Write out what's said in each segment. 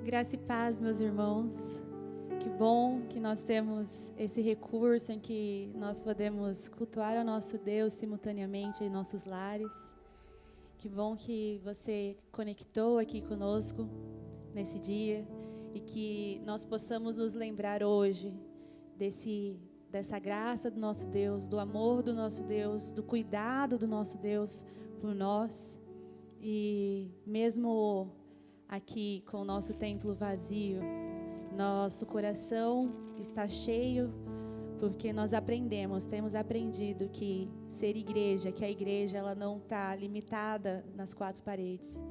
Graça e paz, meus irmãos. Que bom que nós temos esse recurso em que nós podemos cultuar ao nosso Deus simultaneamente em nossos lares. Que bom que você conectou aqui conosco nesse dia e que nós possamos nos lembrar hoje dessa graça do nosso Deus, do amor do nosso Deus, do cuidado do nosso Deus por nós. E mesmo aqui com o nosso templo vazio, nosso coração está cheio, porque nós temos aprendido que ser igreja, que a igreja ela não está limitada nas quatro paredes.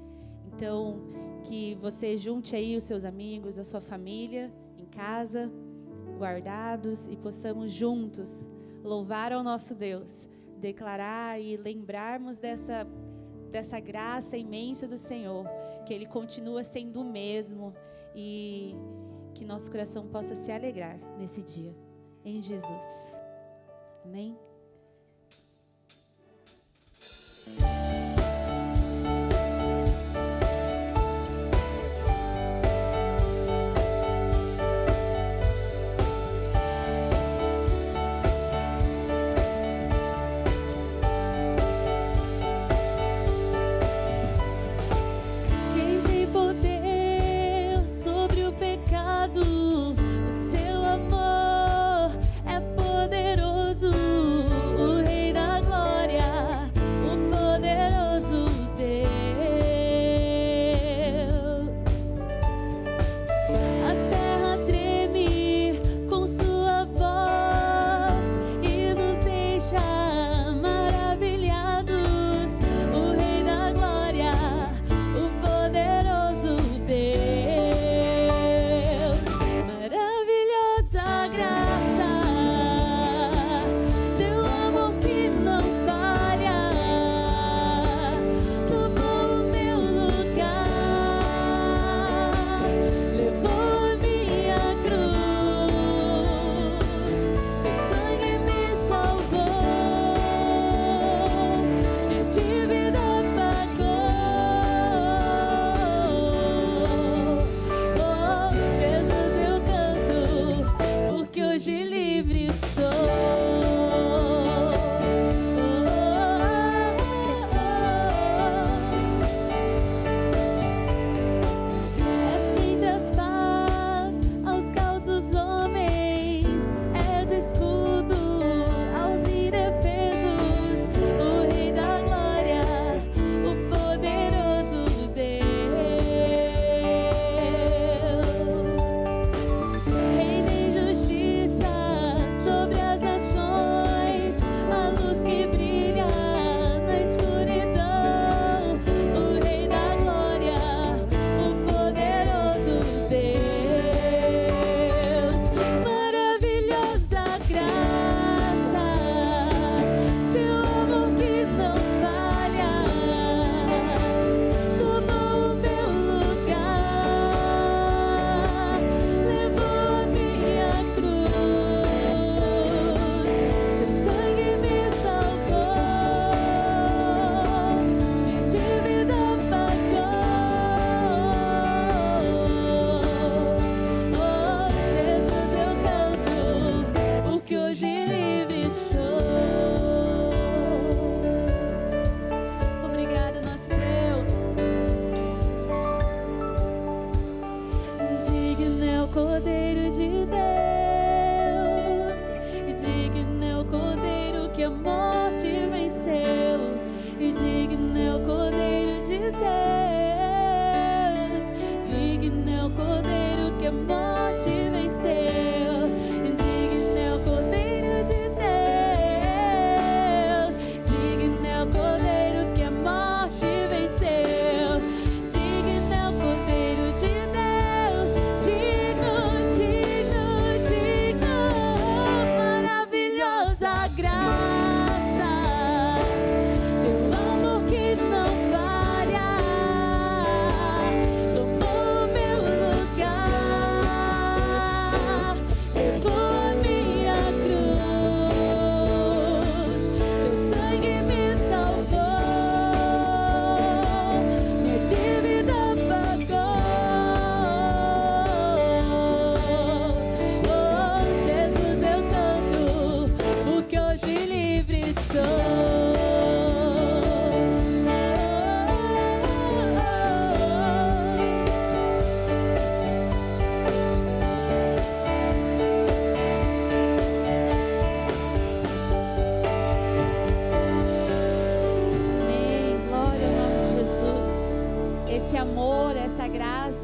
Então, que você junte aí os seus amigos, a sua família, em casa, guardados, e possamos juntos louvar ao nosso Deus, declarar e lembrarmos dessa graça imensa do Senhor, que Ele continua sendo o mesmo e que nosso coração possa se alegrar nesse dia, em Jesus. Amém?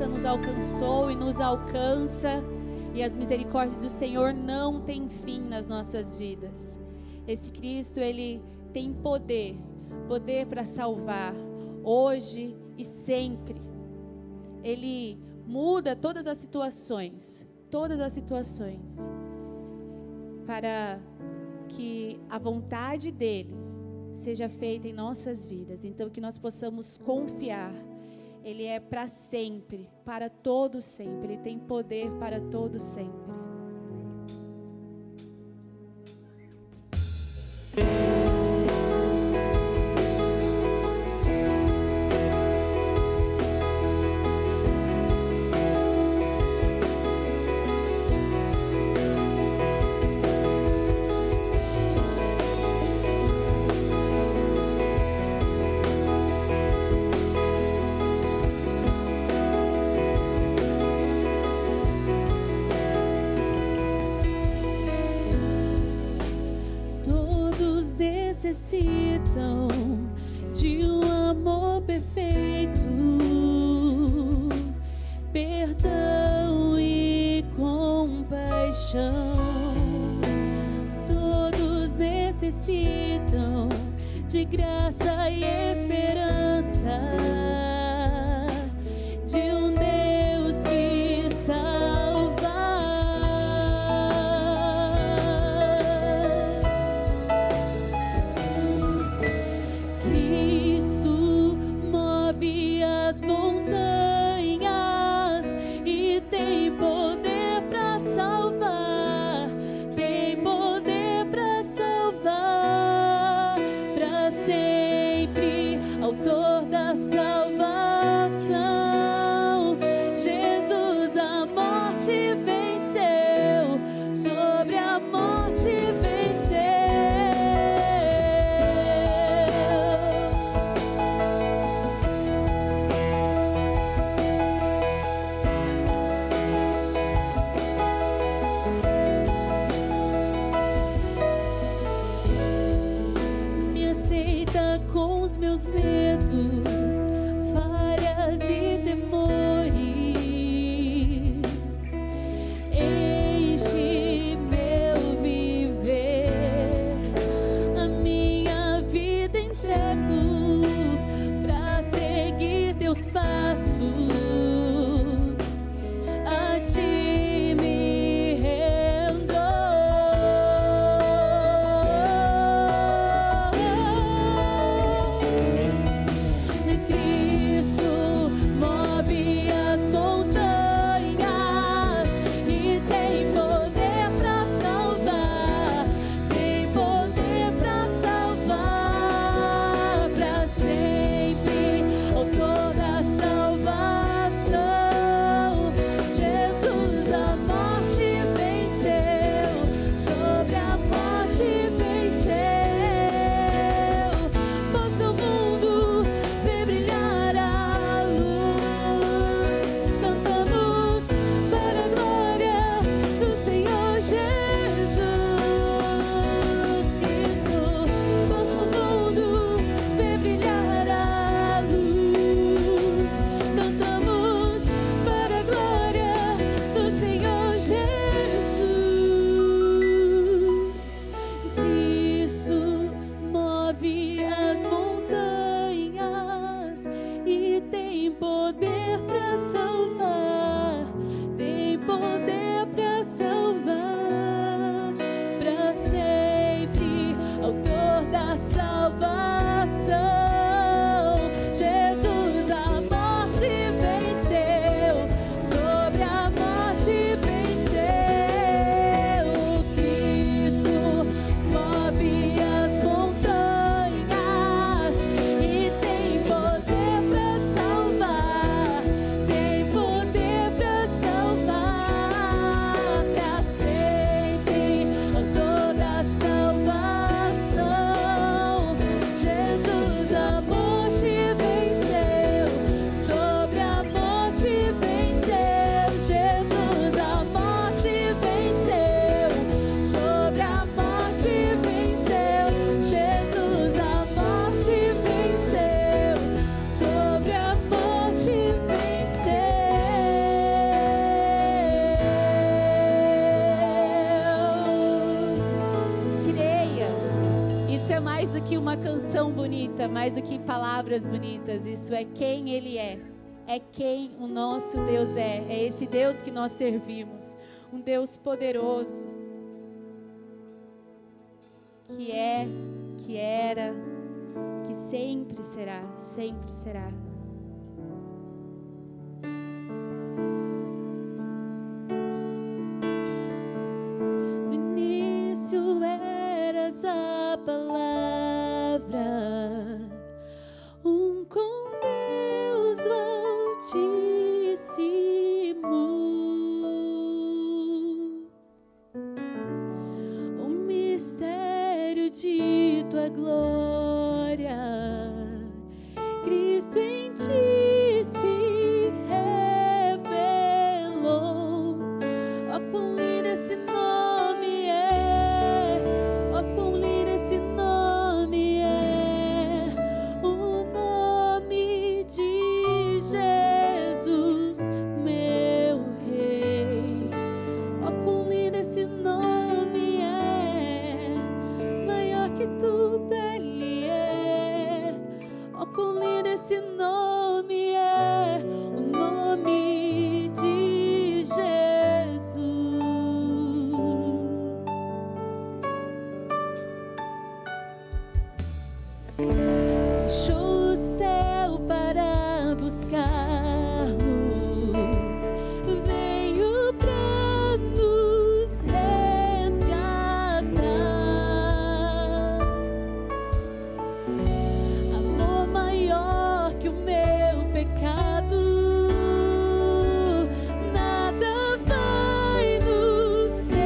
graça nos alcançou e nos alcança, e as misericórdias do Senhor não têm fim nas nossas vidas. Esse Cristo, Ele tem poder para salvar, hoje e sempre. Ele muda todas as situações, para que a vontade dEle seja feita em nossas vidas. Então, que nós possamos confiar. Ele é para sempre, para todo sempre. Ele tem poder para todo sempre. Necessitam de um amor perfeito, perdão e compaixão. Todos necessitam de graça e esperança, de um Deus que salva. As montanhas e tem poder para salvar, tem poder para salvar, para sempre, autor da salvação. é mais do que uma canção bonita, mais do que palavras bonitas. Isso é quem Ele é. É quem o nosso Deus é. É esse Deus que nós servimos. Um Deus poderoso. Que é, que era, que sempre será, sempre será. No início eras a palavra, com Deus altíssimo, o mistério de tua glória, Cristo em ti se revelou. Ó, quão lindo esse nome é, ó, quão lindo esse nome é, o nome de Jesus, meu Rei. Ó, quão lindo esse nome é, maior que tudo Ele é. Ó, quão lindo esse nome é, o nome de Jesus. Deixou o céu para buscar-nos, veio pra nos resgatar. Amor maior que o meu pecado, nada vai nos separar.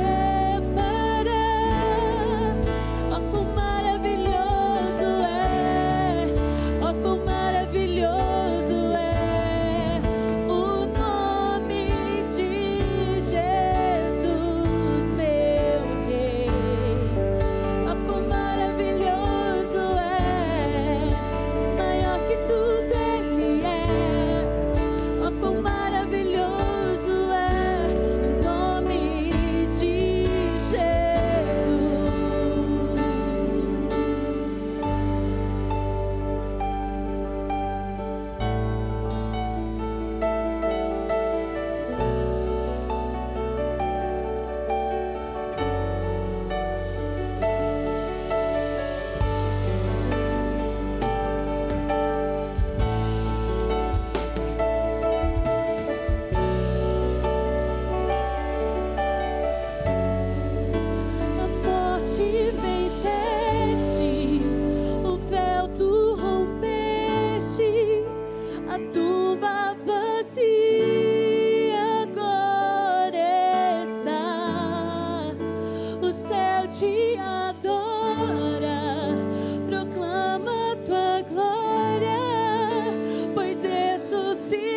Ó, quão maravilhoso é, ó, quão maravilhoso é o nome de Jesus, meu Rei. Ó, quão maravilhoso é, maior que tudo Ele é. Ó, quão maravilhoso é o nome de Jesus. A morte venceste, o véu tu rompeste, a tumba vazia agora está. O céu te adora, proclama tua glória, pois ressuscitaste,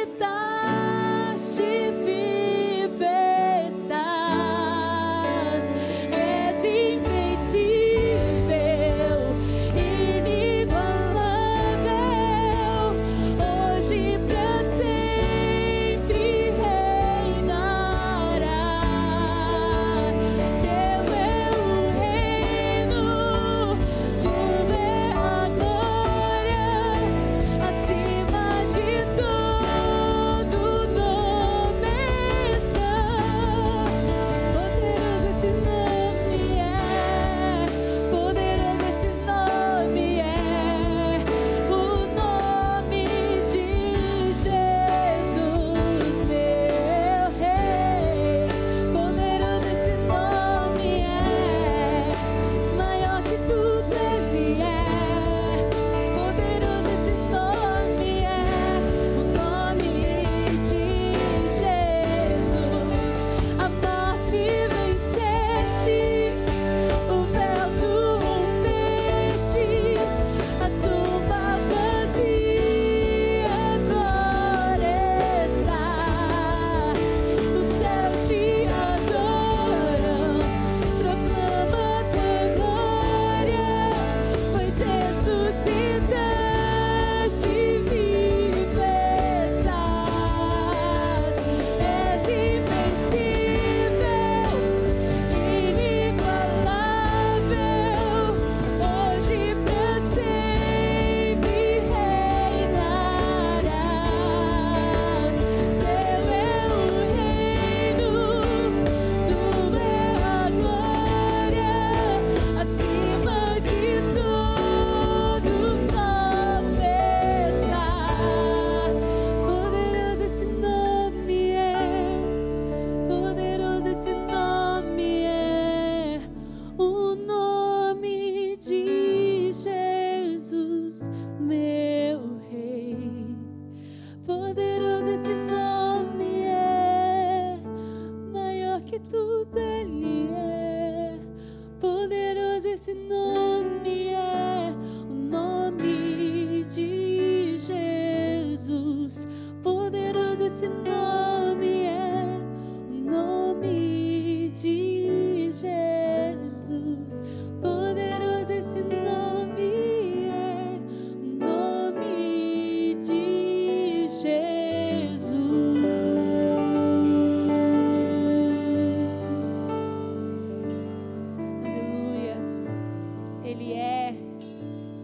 vivo estás. És invencível, inigualável, hoje pra sempre reinará. Teu é o reino,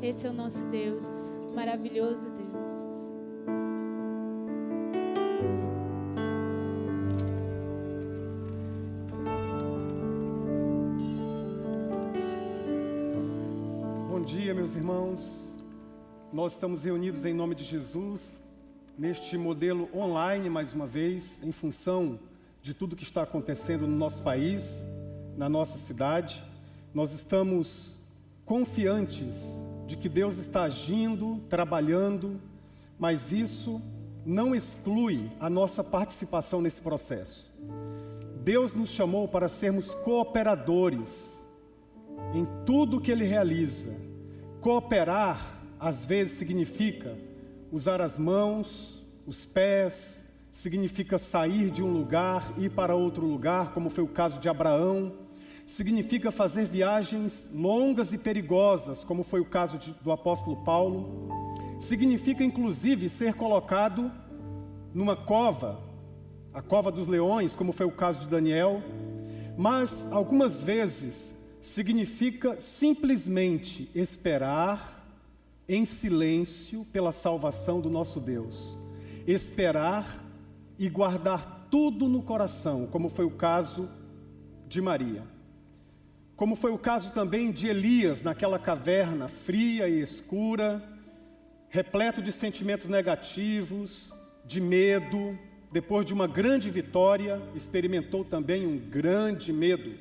Esse é o nosso Deus, maravilhoso Deus. Bom dia, meus irmãos. Nós estamos reunidos em nome de Jesus, neste modelo online, mais uma vez, em função de tudo que está acontecendo no nosso país, na nossa cidade. Nós estamos confiantes de que Deus está agindo, trabalhando, mas isso não exclui a nossa participação nesse processo. Deus nos chamou para sermos cooperadores em tudo que Ele realiza. Cooperar, às vezes, significa usar as mãos, os pés, significa sair de um lugar, ir para outro lugar, como foi o caso de Abraão. Significa fazer viagens longas e perigosas, como foi o caso do apóstolo Paulo. Significa, inclusive, ser colocado numa cova, a cova dos leões, como foi o caso de Daniel. Mas, algumas vezes, significa simplesmente esperar em silêncio pela salvação do nosso Deus. Esperar e guardar tudo no coração, como foi o caso de Maria. Como foi o caso também de Elias, naquela caverna fria e escura, repleto de sentimentos negativos, de medo. Depois de uma grande vitória, experimentou também um grande medo.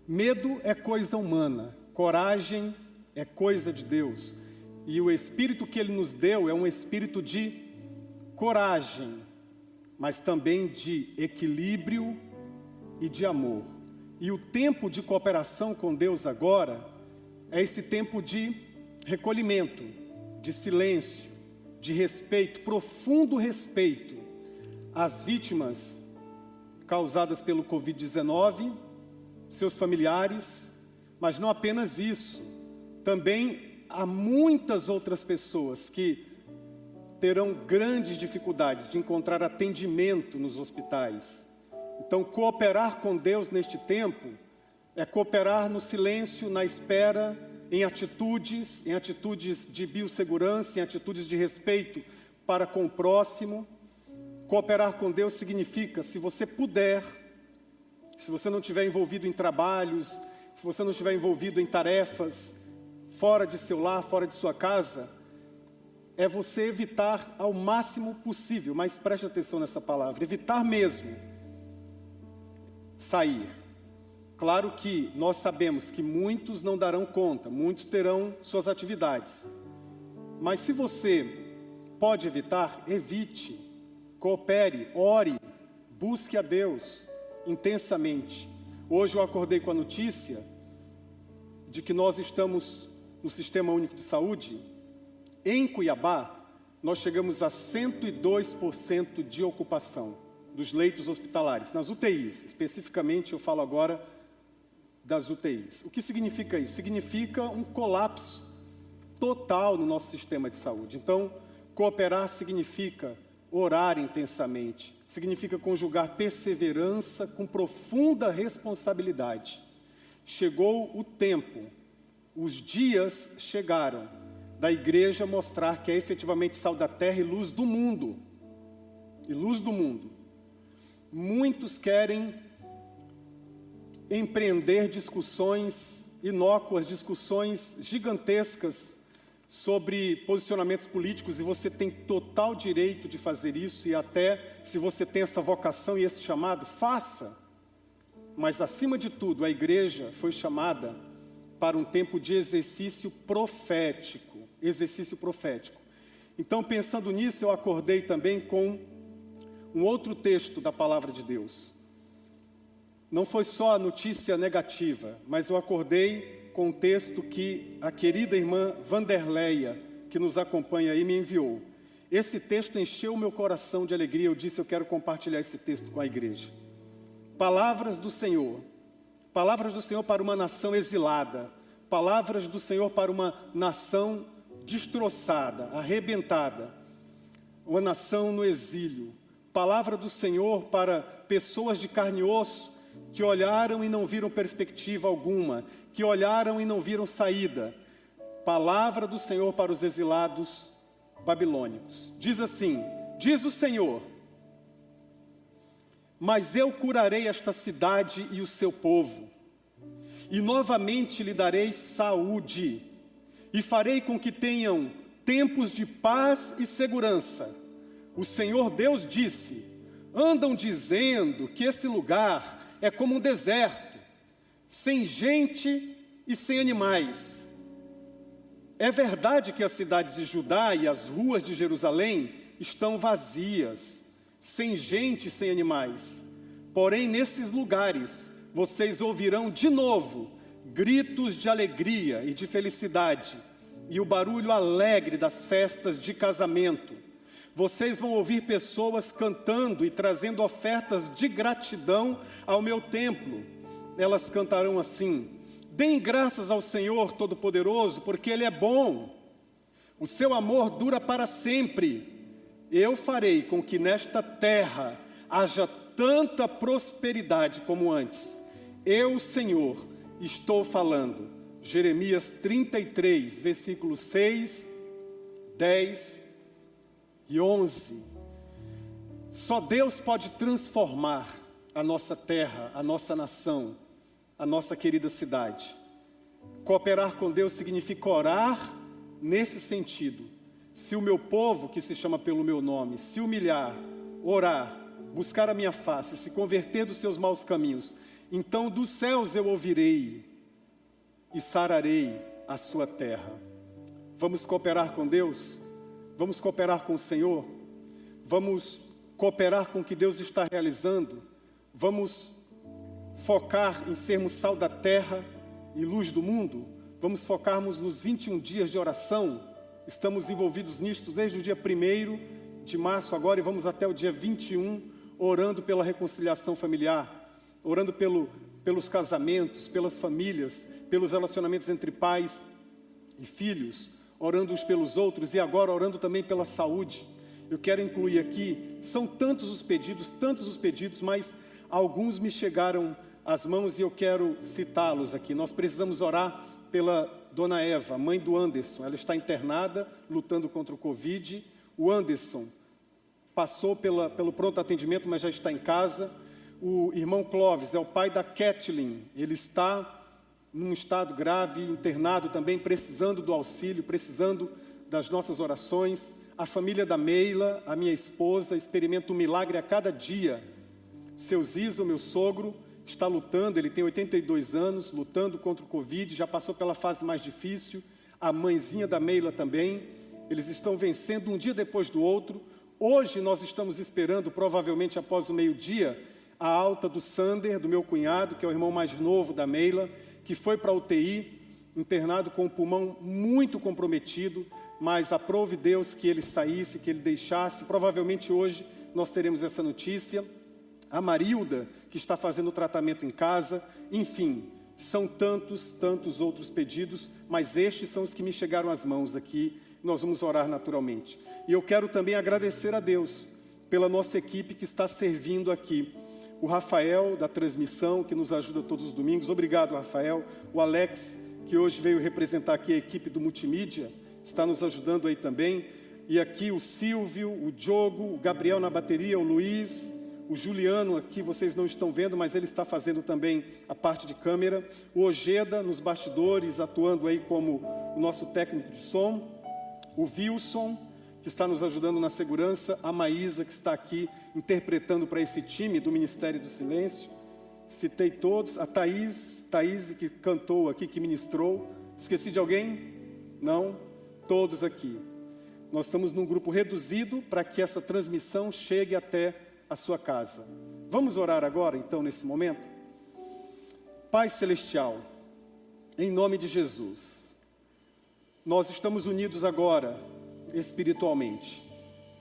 Medo é coisa humana, coragem é coisa de Deus. E o espírito que Ele nos deu é um espírito de coragem, mas também de equilíbrio e de amor. E o tempo de cooperação com Deus agora é esse tempo de recolhimento, de silêncio, de respeito, profundo respeito às vítimas causadas pelo Covid-19, seus familiares, mas não apenas isso. Também há muitas outras pessoas que terão grandes dificuldades de encontrar atendimento nos hospitais. Então, cooperar com Deus neste tempo é cooperar no silêncio, na espera, em atitudes de biossegurança, em atitudes de respeito para com o próximo. Cooperar com Deus significa, se você puder, se você não estiver envolvido em trabalhos, se você não estiver envolvido em tarefas fora de seu lar, fora de sua casa, é você evitar ao máximo possível, mas preste atenção nessa palavra, evitar mesmo sair. Claro que nós sabemos que muitos não darão conta, muitos terão suas atividades. Mas se você pode evitar, evite, coopere, ore, busque a Deus intensamente. Hoje eu acordei com a notícia de que nós estamos no Sistema Único de Saúde. Em Cuiabá, nós chegamos a 102% de ocupação dos leitos hospitalares, nas UTIs, especificamente eu falo agora das UTIs. O que significa isso? Significa um colapso total no nosso sistema de saúde. Então, cooperar significa orar intensamente, significa conjugar perseverança com profunda responsabilidade. Chegou o tempo, os dias chegaram da igreja mostrar que é efetivamente sal da terra e luz do mundo. E luz do mundo. Muitos querem empreender discussões inócuas, discussões gigantescas sobre posicionamentos políticos, e você tem total direito de fazer isso, e até se você tem essa vocação e esse chamado, faça. Mas acima de tudo, a igreja foi chamada para um tempo de exercício profético. Exercício profético. Então, pensando nisso, eu acordei também com um outro texto da palavra de Deus. Não foi só a notícia negativa, mas eu acordei com um texto que a querida irmã Vanderleia, que nos acompanha aí, me enviou. Esse texto encheu o meu coração de alegria. Eu disse, eu quero compartilhar esse texto com a igreja. Palavras do Senhor para uma nação exilada, palavras do Senhor para uma nação destroçada, arrebentada, uma nação no exílio. Palavra do Senhor para pessoas de carne e osso que olharam e não viram perspectiva alguma, que olharam e não viram saída. Palavra do Senhor para os exilados babilônicos. Diz assim: diz o Senhor: mas eu curarei esta cidade e o seu povo, e novamente lhe darei saúde, e farei com que tenham tempos de paz e segurança. O Senhor Deus disse: andam dizendo que esse lugar é como um deserto, sem gente e sem animais. É verdade que as cidades de Judá e as ruas de Jerusalém estão vazias, sem gente e sem animais. Porém, nesses lugares, vocês ouvirão de novo gritos de alegria e de felicidade, e o barulho alegre das festas de casamento. Vocês vão ouvir pessoas cantando e trazendo ofertas de gratidão ao meu templo. Elas cantarão assim: deem graças ao Senhor Todo-Poderoso, porque Ele é bom. O seu amor dura para sempre. Eu farei com que nesta terra haja tanta prosperidade como antes. Eu, Senhor, estou falando. Jeremias 33, versículos 6, 10 e 11. Só Deus pode transformar a nossa terra, a nossa nação, a nossa querida cidade. Cooperar com Deus significa orar nesse sentido. Se o meu povo, que se chama pelo meu nome, se humilhar, orar, buscar a minha face, se converter dos seus maus caminhos, então dos céus eu ouvirei e sararei a sua terra. Vamos cooperar com Deus? Vamos cooperar com o Senhor? Vamos cooperar com o que Deus está realizando? Vamos focar em sermos sal da terra e luz do mundo? Vamos focarmos nos 21 dias de oração? Estamos envolvidos nisto desde o dia 1º de março agora, e vamos até o dia 21, orando pela reconciliação familiar, orando pelos casamentos, pelas famílias, pelos relacionamentos entre pais e filhos, orando uns pelos outros, e agora orando também pela saúde. Eu quero incluir aqui, são tantos os pedidos, mas alguns me chegaram às mãos e eu quero citá-los aqui. Nós precisamos orar pela Dona Eva, mãe do Anderson. Ela está internada, lutando contra o Covid. O Anderson passou pelo pronto atendimento, mas já está em casa. O irmão Clóvis é o pai da Kathleen. Ele está num estado grave, internado também, precisando do auxílio, precisando das nossas orações. A família da Meila, a minha esposa, experimenta um milagre a cada dia. Seu Ziza, o meu sogro, está lutando, ele tem 82 anos, lutando contra o Covid, já passou pela fase mais difícil. A mãezinha da Meila também. Eles estão vencendo um dia depois do outro. Hoje nós estamos esperando, provavelmente após o meio-dia, a alta do Sander, do meu cunhado, que é o irmão mais novo da Meila, que foi para a UTI, internado com o pulmão muito comprometido, mas aprove Deus que ele saísse, que ele deixasse. Provavelmente hoje nós teremos essa notícia. A Marilda, que está fazendo o tratamento em casa. Enfim, são tantos outros pedidos, mas estes são os que me chegaram às mãos aqui. Nós vamos orar naturalmente. E eu quero também agradecer a Deus pela nossa equipe que está servindo aqui. O Rafael, da transmissão, que nos ajuda todos os domingos. Obrigado, Rafael. O Alex, que hoje veio representar aqui a equipe do multimídia, está nos ajudando aí também. E aqui o Silvio, o Diogo, o Gabriel na bateria, o Luiz, o Juliano aqui, vocês não estão vendo, mas ele está fazendo também a parte de câmera. O Ojeda nos bastidores, atuando aí como o nosso técnico de som. O Wilson, que está nos ajudando na segurança. A Maísa, que está aqui interpretando para esse time do Ministério do Silêncio. Citei todos. A Thaís, que cantou aqui, que ministrou. Esqueci de alguém? Não? Todos aqui. Nós estamos num grupo reduzido para que essa transmissão chegue até a sua casa. Vamos orar agora, então, nesse momento? Pai Celestial, em nome de Jesus, nós estamos unidos agora espiritualmente.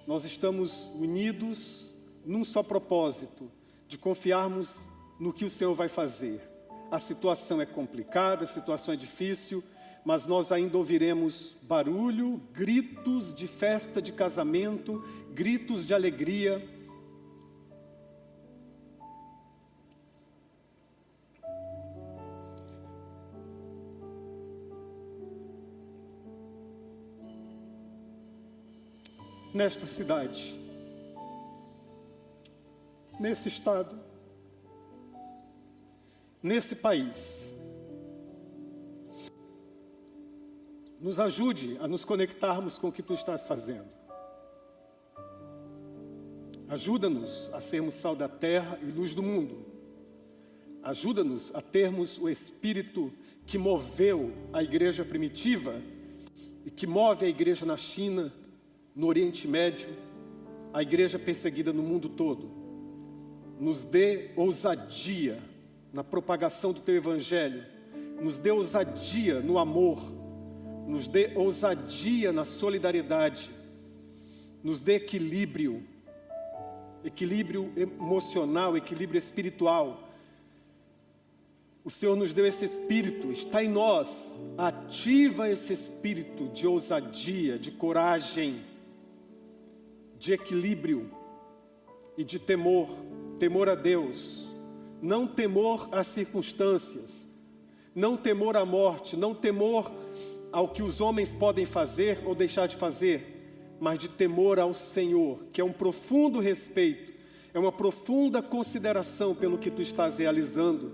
Nós estamos unidos num só propósito, de confiarmos no que o Senhor vai fazer. A situação é complicada, a situação é difícil, mas nós ainda ouviremos barulho, gritos de festa de casamento, gritos de alegria. nesta cidade, nesse estado, nesse país. Nos ajude a nos conectarmos com o que Tu estás fazendo. Ajuda-nos a sermos sal da terra e luz do mundo. Ajuda-nos a termos o Espírito que moveu a igreja primitiva e que move a igreja na China, no Oriente Médio, a igreja perseguida no mundo todo. Nos dê ousadia na propagação do Teu Evangelho. Nos dê ousadia no amor. Nos dê ousadia na solidariedade. Nos dê equilíbrio emocional, equilíbrio espiritual. O Senhor nos deu esse espírito, está em nós. Ativa esse espírito de ousadia, de coragem, de equilíbrio e de temor. Temor a Deus, não temor às circunstâncias, não temor à morte, não temor ao que os homens podem fazer ou deixar de fazer, mas de temor ao Senhor, que é um profundo respeito, é uma profunda consideração pelo que Tu estás realizando,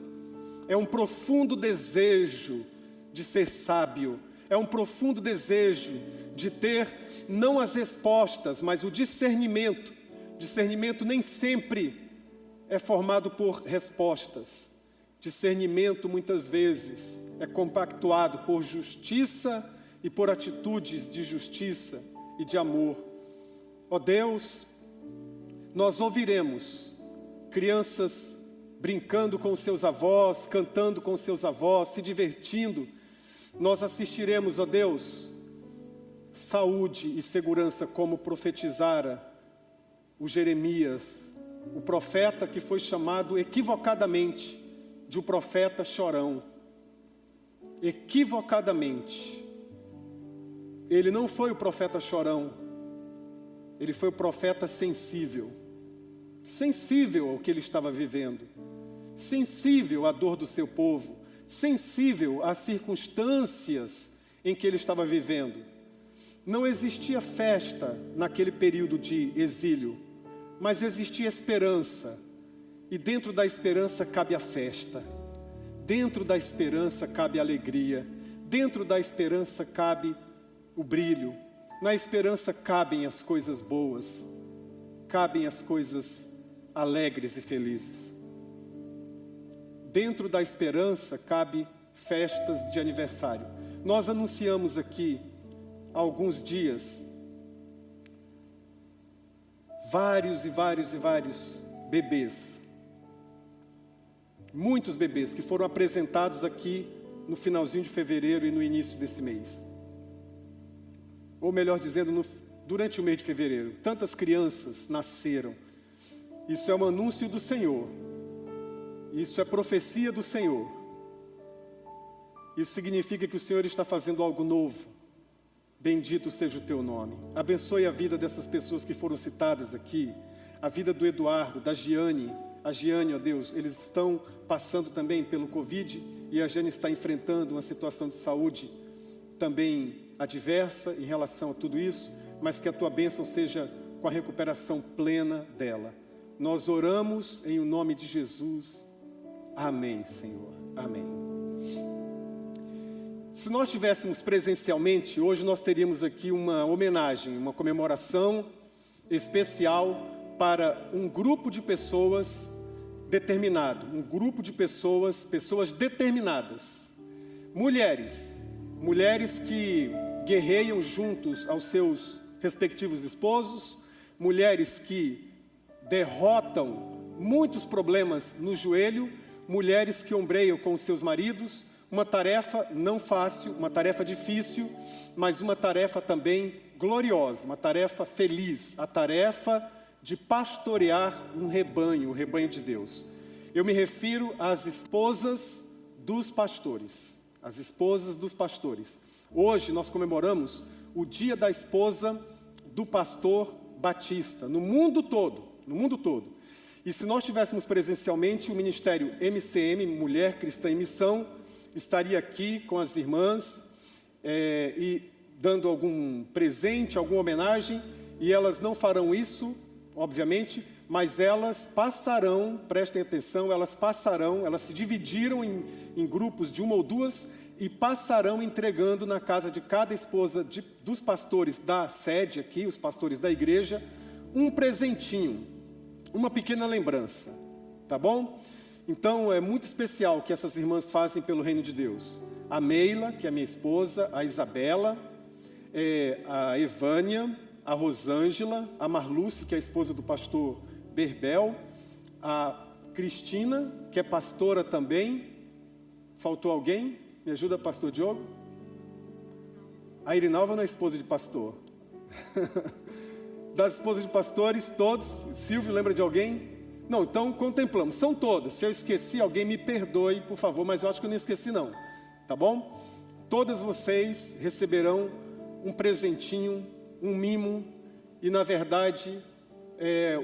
é um profundo desejo de ser sábio, é um profundo desejo de ter não as respostas, mas o discernimento. Discernimento nem sempre é formado por respostas. Discernimento muitas vezes é compactuado por justiça e por atitudes de justiça e de amor. Ó Deus, nós ouviremos crianças brincando com seus avós, cantando com seus avós, se divertindo. Nós assistiremos, ó Deus, saúde e segurança como profetizara o Jeremias, o profeta que foi chamado equivocadamente de um profeta chorão. Equivocadamente. Ele não foi o profeta chorão, ele foi o profeta sensível. Sensível ao que ele estava vivendo, sensível à dor do seu povo, sensível às circunstâncias em que ele estava vivendo. Não existia festa naquele período de exílio, mas existia esperança, e dentro da esperança cabe a festa, dentro da esperança cabe a alegria, dentro da esperança cabe o brilho, na esperança cabem as coisas boas, cabem as coisas alegres e felizes. Dentro da esperança cabe festas de aniversário. Nós anunciamos aqui há alguns dias vários bebês, muitos bebês que foram apresentados aqui no finalzinho de fevereiro e no início desse mês. Ou melhor dizendo, durante o mês de fevereiro, tantas crianças nasceram. Isso é um anúncio do Senhor. Isso é profecia do Senhor. Isso significa que o Senhor está fazendo algo novo. Bendito seja o Teu nome. Abençoe a vida dessas pessoas que foram citadas aqui. A vida do Eduardo, da Giane. A Giane, ó Deus, eles estão passando também pelo Covid e a Giane está enfrentando uma situação de saúde também adversa em relação a tudo isso, mas que a Tua bênção seja com a recuperação plena dela. Nós oramos em o nome de Jesus. Amém, Senhor. Amém. Se nós estivéssemos presencialmente, hoje nós teríamos aqui uma homenagem, uma comemoração especial para um grupo de pessoas determinado, um grupo de pessoas determinadas. Mulheres que guerreiam juntos aos seus respectivos esposos, mulheres que derrotam muitos problemas no joelho, mulheres que ombreiam com os seus maridos, uma tarefa não fácil, uma tarefa difícil, mas uma tarefa também gloriosa, uma tarefa feliz, a tarefa de pastorear um rebanho, o rebanho de Deus. Eu me refiro às esposas dos pastores, as esposas dos pastores. Hoje nós comemoramos o dia da esposa do pastor Batista, no mundo todo. E se nós estivéssemos presencialmente, o Ministério MCM, Mulher Cristã em Missão, estaria aqui com as irmãs e dando algum presente, alguma homenagem, e elas não farão isso, obviamente, mas elas passarão, prestem atenção, elas se dividiram em grupos de uma ou duas e passarão entregando na casa de cada esposa dos pastores da sede aqui, os pastores da igreja, um presentinho, uma pequena lembrança, tá bom? Então é muito especial o que essas irmãs fazem pelo reino de Deus. A Meila, que é minha esposa, a Isabela, a Evânia, a Rosângela, a Marluce, que é a esposa do pastor Berbel, a Cristina, que é pastora também. Faltou alguém? Me ajuda, pastor Diogo? A Irinalva não é esposa de pastor. Das esposas de pastores, todos. Silvio, lembra de alguém? Não, então contemplamos. São todas. Se eu esqueci alguém, me perdoe, por favor, mas eu acho que eu não esqueci não. Tá bom? Todas vocês receberão um presentinho, um mimo, e na verdade,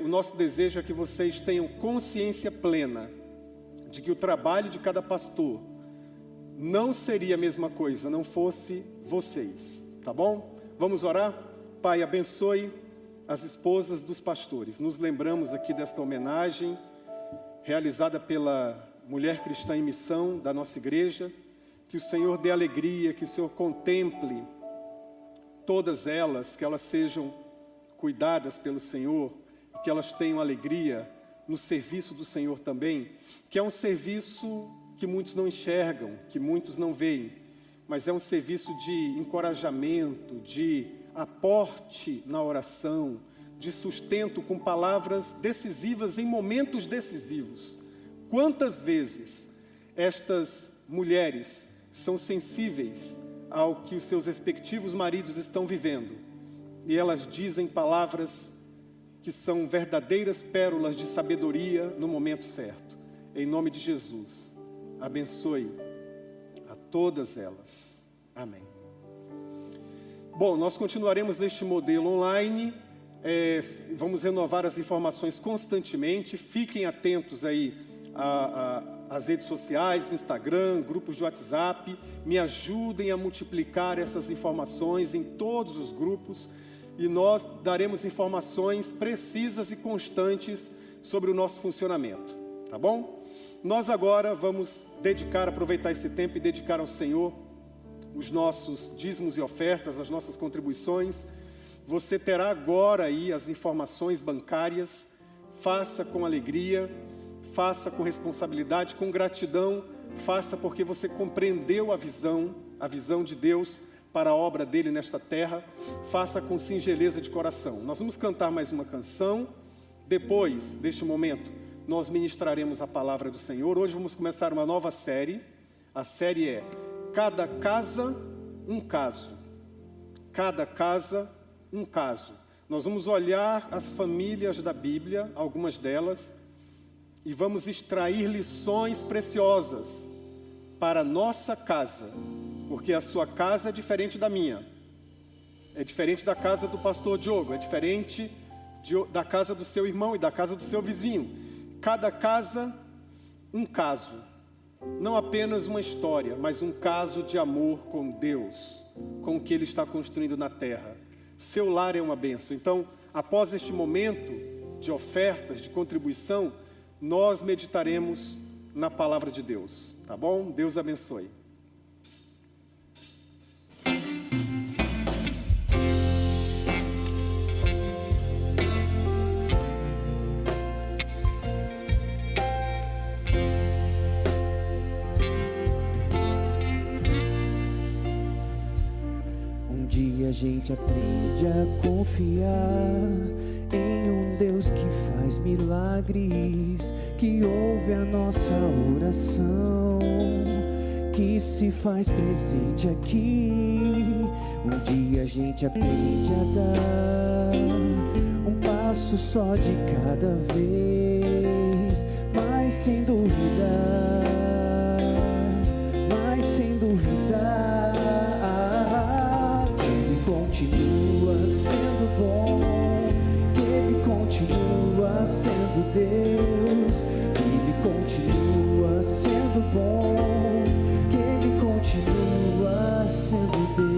o nosso desejo é que vocês tenham consciência plena de que o trabalho de cada pastor não seria a mesma coisa, não fosse vocês, tá bom? Vamos orar? Pai, abençoe as esposas dos pastores. Nos lembramos aqui desta homenagem realizada pela Mulher Cristã em Missão da nossa igreja. Que o Senhor dê alegria, que o Senhor contemple todas elas, que elas sejam cuidadas pelo Senhor, que elas tenham alegria no serviço do Senhor também, que é um serviço que muitos não enxergam, que muitos não veem, mas é um serviço de encorajamento, de aporte na oração, de sustento com palavras decisivas em momentos decisivos. Quantas vezes estas mulheres são sensíveis ao que os seus respectivos maridos estão vivendo, e elas dizem palavras que são verdadeiras pérolas de sabedoria no momento certo. Em nome de Jesus, abençoe a todas elas. Amém. Bom, nós continuaremos neste modelo online, vamos renovar as informações constantemente. Fiquem atentos aí às redes sociais, Instagram, grupos de WhatsApp, me ajudem a multiplicar essas informações em todos os grupos, e nós daremos informações precisas e constantes sobre o nosso funcionamento, tá bom? Nós agora vamos aproveitar esse tempo e dedicar ao Senhor os nossos dízimos e ofertas, as nossas contribuições. Você terá agora aí as informações bancárias. Faça com alegria, faça com responsabilidade, com gratidão, faça porque você compreendeu a visão de Deus para a obra dele nesta terra. Faça com singeleza de coração. Nós vamos cantar mais uma canção. Depois deste momento, nós ministraremos a palavra do Senhor. Hoje vamos começar uma nova série. A série é Cada Casa, um Caso. Cada Casa, um Caso. Nós vamos olhar as famílias da Bíblia, algumas delas, e vamos extrair lições preciosas para a nossa casa, porque a sua casa é diferente da minha, é diferente da casa do pastor Diogo, é diferente da casa do seu irmão e da casa do seu vizinho. Cada casa, um caso, não apenas uma história, mas um caso de amor com Deus, com o que Ele está construindo na terra. Seu lar é uma bênção. Então, após este momento de ofertas, de contribuição, nós meditaremos na palavra de Deus, tá bom? Deus abençoe. Um dia a gente aprende a confiar em um Deus que faz milagres, que ouve a nossa oração, que se faz presente aqui. Um dia a gente aprende a dar um passo só de cada vez, mas sem dúvida, que Ele continua sendo bom, que Ele continua sendo Deus, que Ele continua sendo bom, que Ele continua sendo Deus.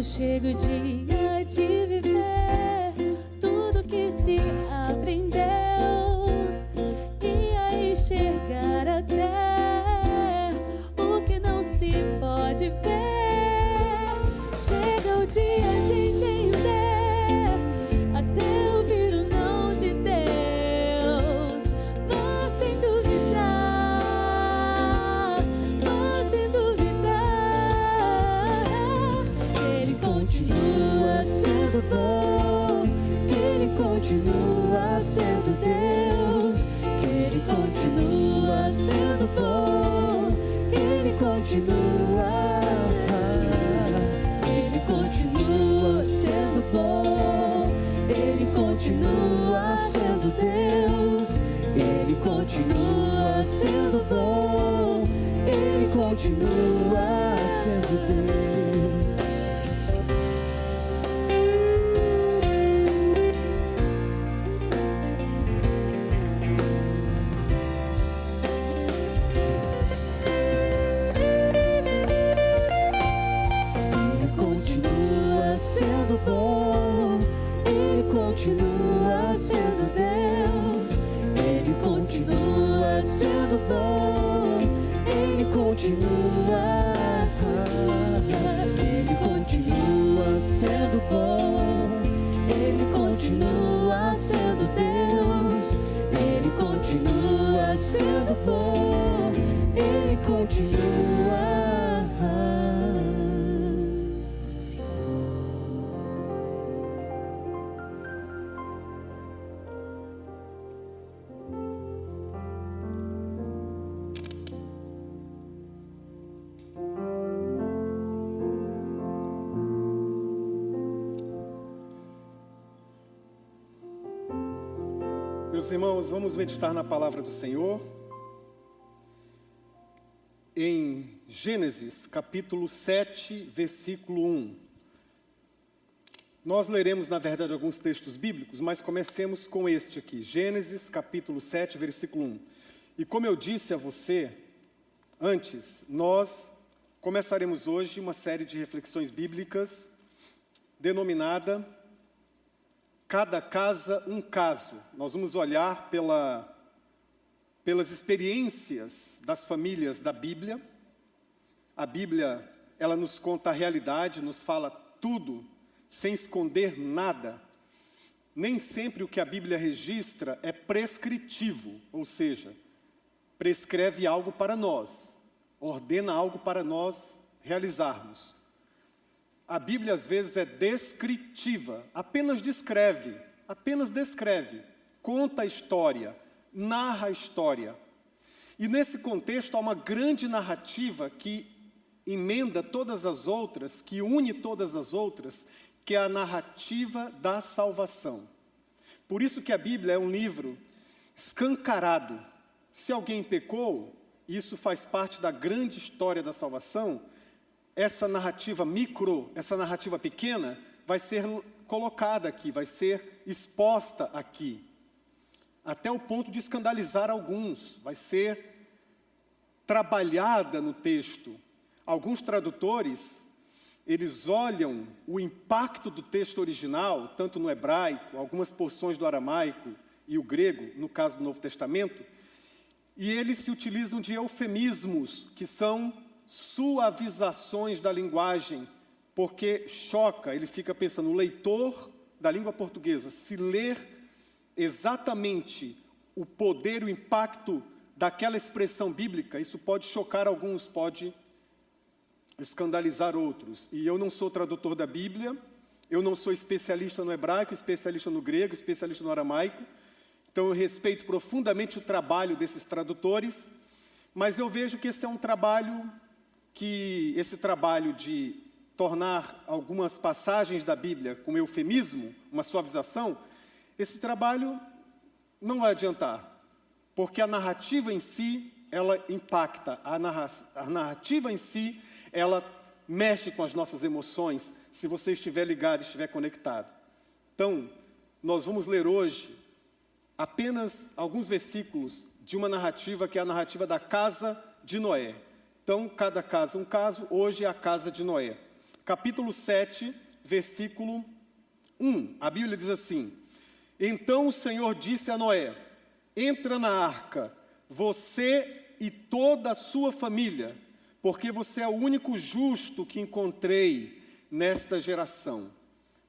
chega o dia de viver tudo que se aprendeu e aí chegar até o que não se pode ver. Chega o dia de entender até ouvir o não de Deus, mas sem duvidar, Ele continua sendo bom, que Ele continua sendo Deus, que Ele continua sendo bom, que Ele continua sendo bom, Ele continua sendo Deus, Ele continua sendo bom, Ele continua sendo Deus. Sendo bom, Ele continua sendo Deus, Ele continua sendo bom, Ele continua sendo bom, Ele continua sendo Deus, Ele continua sendo bom, Ele continua. Meus irmãos, vamos meditar na palavra do Senhor em Gênesis, capítulo 7, versículo 1. Nós leremos, na verdade, alguns textos bíblicos, mas comecemos com este aqui, Gênesis, capítulo 7, versículo 1. E como eu disse a você antes, nós começaremos hoje uma série de reflexões bíblicas denominada Cada Casa um Caso. Nós vamos olhar pelas experiências das famílias da Bíblia. A Bíblia, ela nos conta a realidade, nos fala tudo, sem esconder nada. Nem sempre o que a Bíblia registra é prescritivo, ou seja, prescreve algo para nós, ordena algo para nós realizarmos. A Bíblia às vezes é descritiva, apenas descreve, conta a história, narra a história. E nesse contexto há uma grande narrativa que emenda todas as outras, que une todas as outras, que é a narrativa da salvação. Por isso que a Bíblia é um livro escancarado. Se alguém pecou, isso faz parte da grande história da salvação. Essa narrativa micro, essa narrativa pequena, vai ser colocada aqui, vai ser exposta aqui, até o ponto de escandalizar alguns, vai ser trabalhada no texto. Alguns tradutores, eles olham o impacto do texto original, tanto no hebraico, algumas porções do aramaico e o grego, no caso do Novo Testamento, e eles se utilizam de eufemismos, que são suavizações da linguagem, porque choca, ele fica pensando, o leitor da língua portuguesa, se ler exatamente o poder, o impacto daquela expressão bíblica, isso pode chocar alguns, pode escandalizar outros. E eu não sou tradutor da Bíblia, eu não sou especialista no hebraico, especialista no grego, especialista no aramaico, então eu respeito profundamente o trabalho desses tradutores, mas eu vejo que esse é um trabalho esse trabalho de tornar algumas passagens da Bíblia com eufemismo, uma suavização, esse trabalho não vai adiantar, porque a narrativa em si, ela impacta, a narrativa em si, ela mexe com as nossas emoções, se você estiver ligado, estiver conectado. Então, nós vamos ler hoje apenas alguns versículos de uma narrativa que é a narrativa da casa de Noé. Então, cada casa um caso, hoje é a casa de Noé. capítulo 7, versículo 1. A Bíblia diz assim: Então o Senhor disse a Noé: entra na arca, você e toda a sua família, porque você é o único justo que encontrei nesta geração.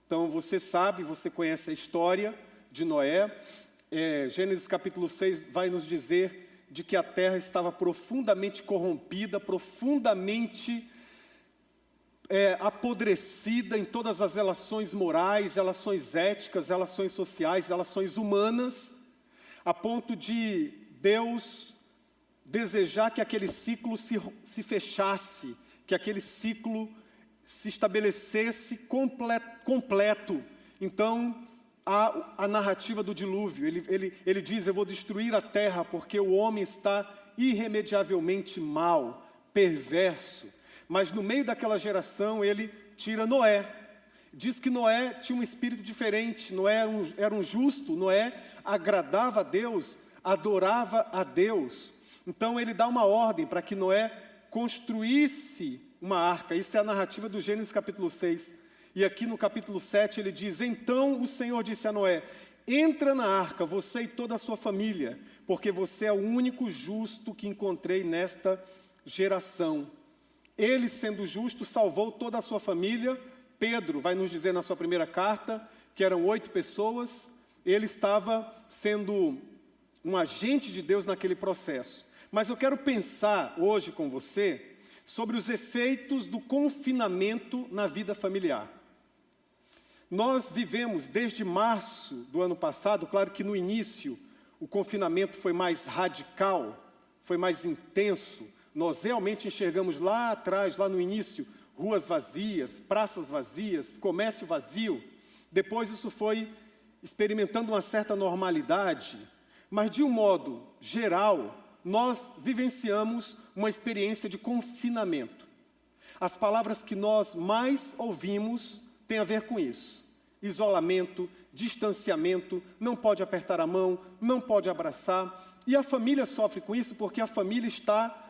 Então você sabe, você conhece a história de Noé. Gênesis capítulo 6 vai nos dizer de que a terra estava profundamente corrompida, profundamente apodrecida em todas as relações morais, relações éticas, relações sociais, relações humanas, a ponto de Deus desejar que aquele ciclo se fechasse, que aquele ciclo se estabelecesse completo. Então, a narrativa do dilúvio, ele diz: eu vou destruir a terra porque o homem está irremediavelmente mal, perverso. Mas no meio daquela geração, ele tira Noé. Diz que Noé tinha um espírito diferente. Noé era um justo. Noé agradava a Deus, adorava a Deus. Então ele dá uma ordem para que Noé construísse uma arca. Isso é a narrativa do Gênesis capítulo 6. E aqui no capítulo 7 ele diz: então o Senhor disse a Noé: entra na arca, você e toda a sua família, porque você é o único justo que encontrei nesta geração. Ele, sendo justo, salvou toda a sua família. Pedro vai nos dizer na sua primeira carta que eram 8 pessoas. Ele estava sendo um agente de Deus naquele processo. Mas eu quero pensar hoje com você sobre os efeitos do confinamento na vida familiar. Nós vivemos desde março do ano passado, claro que no início o confinamento foi mais radical, foi mais intenso. Nós realmente enxergamos lá atrás, lá no início, ruas vazias, praças vazias, comércio vazio. Depois isso foi experimentando uma certa normalidade. Mas de um modo geral, nós vivenciamos uma experiência de confinamento. As palavras que nós mais ouvimos têm a ver com isso. Isolamento, distanciamento, não pode apertar a mão, não pode abraçar. E a família sofre com isso porque a família está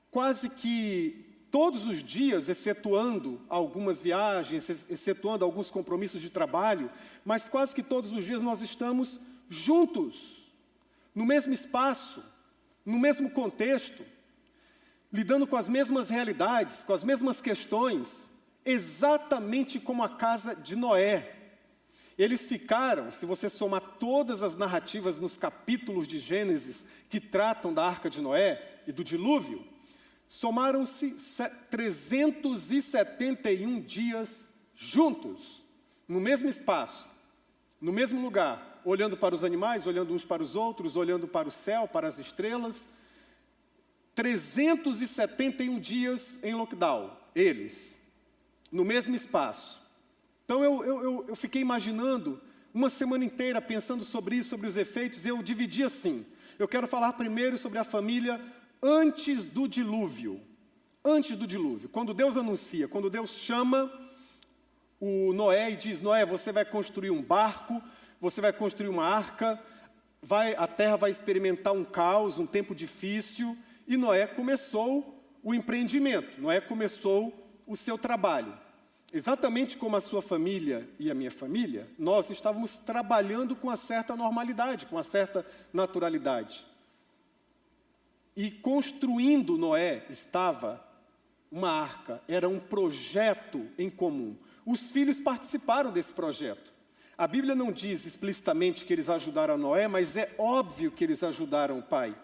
quase que todos os dias, excetuando algumas viagens, excetuando alguns compromissos de trabalho, mas quase que todos os dias nós estamos juntos, no mesmo espaço, no mesmo contexto, lidando com as mesmas realidades, com as mesmas questões, exatamente como a casa de Noé. Eles ficaram, se você somar todas as narrativas nos capítulos de Gênesis que tratam da arca de Noé e do dilúvio, somaram-se 371 dias juntos, no mesmo espaço, no mesmo lugar, olhando para os animais, olhando uns para os outros, olhando para o céu, para as estrelas. 371 dias em lockdown, eles, no mesmo espaço. Então eu fiquei imaginando uma semana inteira pensando sobre isso, sobre os efeitos, e eu dividi assim. Eu quero falar primeiro sobre a família antes do dilúvio. Antes do dilúvio, quando Deus anuncia, quando Deus chama o Noé e diz: Noé, você vai construir um barco, você vai construir uma arca, a terra vai experimentar um caos, um tempo difícil. E Noé começou o empreendimento, Noé começou o seu trabalho. Exatamente como a sua família e a minha família, nós estávamos trabalhando com uma certa normalidade, com uma certa naturalidade. E construindo Noé estava uma arca, era um projeto em comum. Os filhos participaram desse projeto. A Bíblia não diz explicitamente que eles ajudaram Noé, mas é óbvio que eles ajudaram o pai.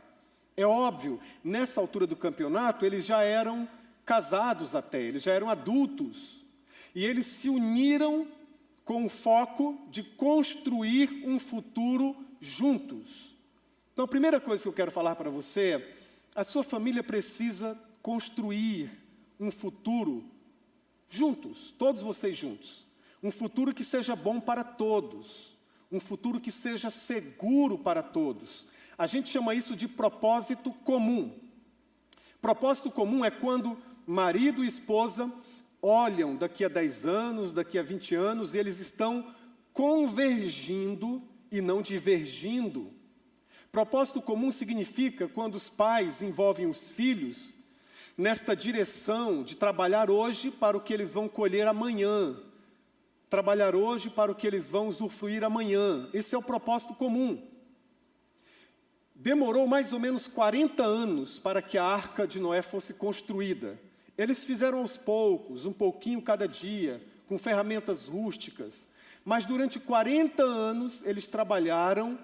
É óbvio, nessa altura do campeonato, eles já eram casados até, eles já eram adultos. E eles se uniram com o foco de construir um futuro juntos. Então, a primeira coisa que eu quero falar para você é: a sua família precisa construir um futuro juntos, todos vocês juntos. Um futuro que seja bom para todos, um futuro que seja seguro para todos. A gente chama isso de propósito comum. Propósito comum é quando marido e esposa olham daqui a 10 anos, daqui a 20 anos, e eles estão convergindo e não divergindo. Propósito comum significa quando os pais envolvem os filhos nesta direção de trabalhar hoje para o que eles vão colher amanhã. Trabalhar hoje para o que eles vão usufruir amanhã. Esse é o propósito comum. Demorou mais ou menos 40 anos para que a Arca de Noé fosse construída. Eles fizeram aos poucos, um pouquinho cada dia, com ferramentas rústicas. Mas durante 40 anos eles trabalharam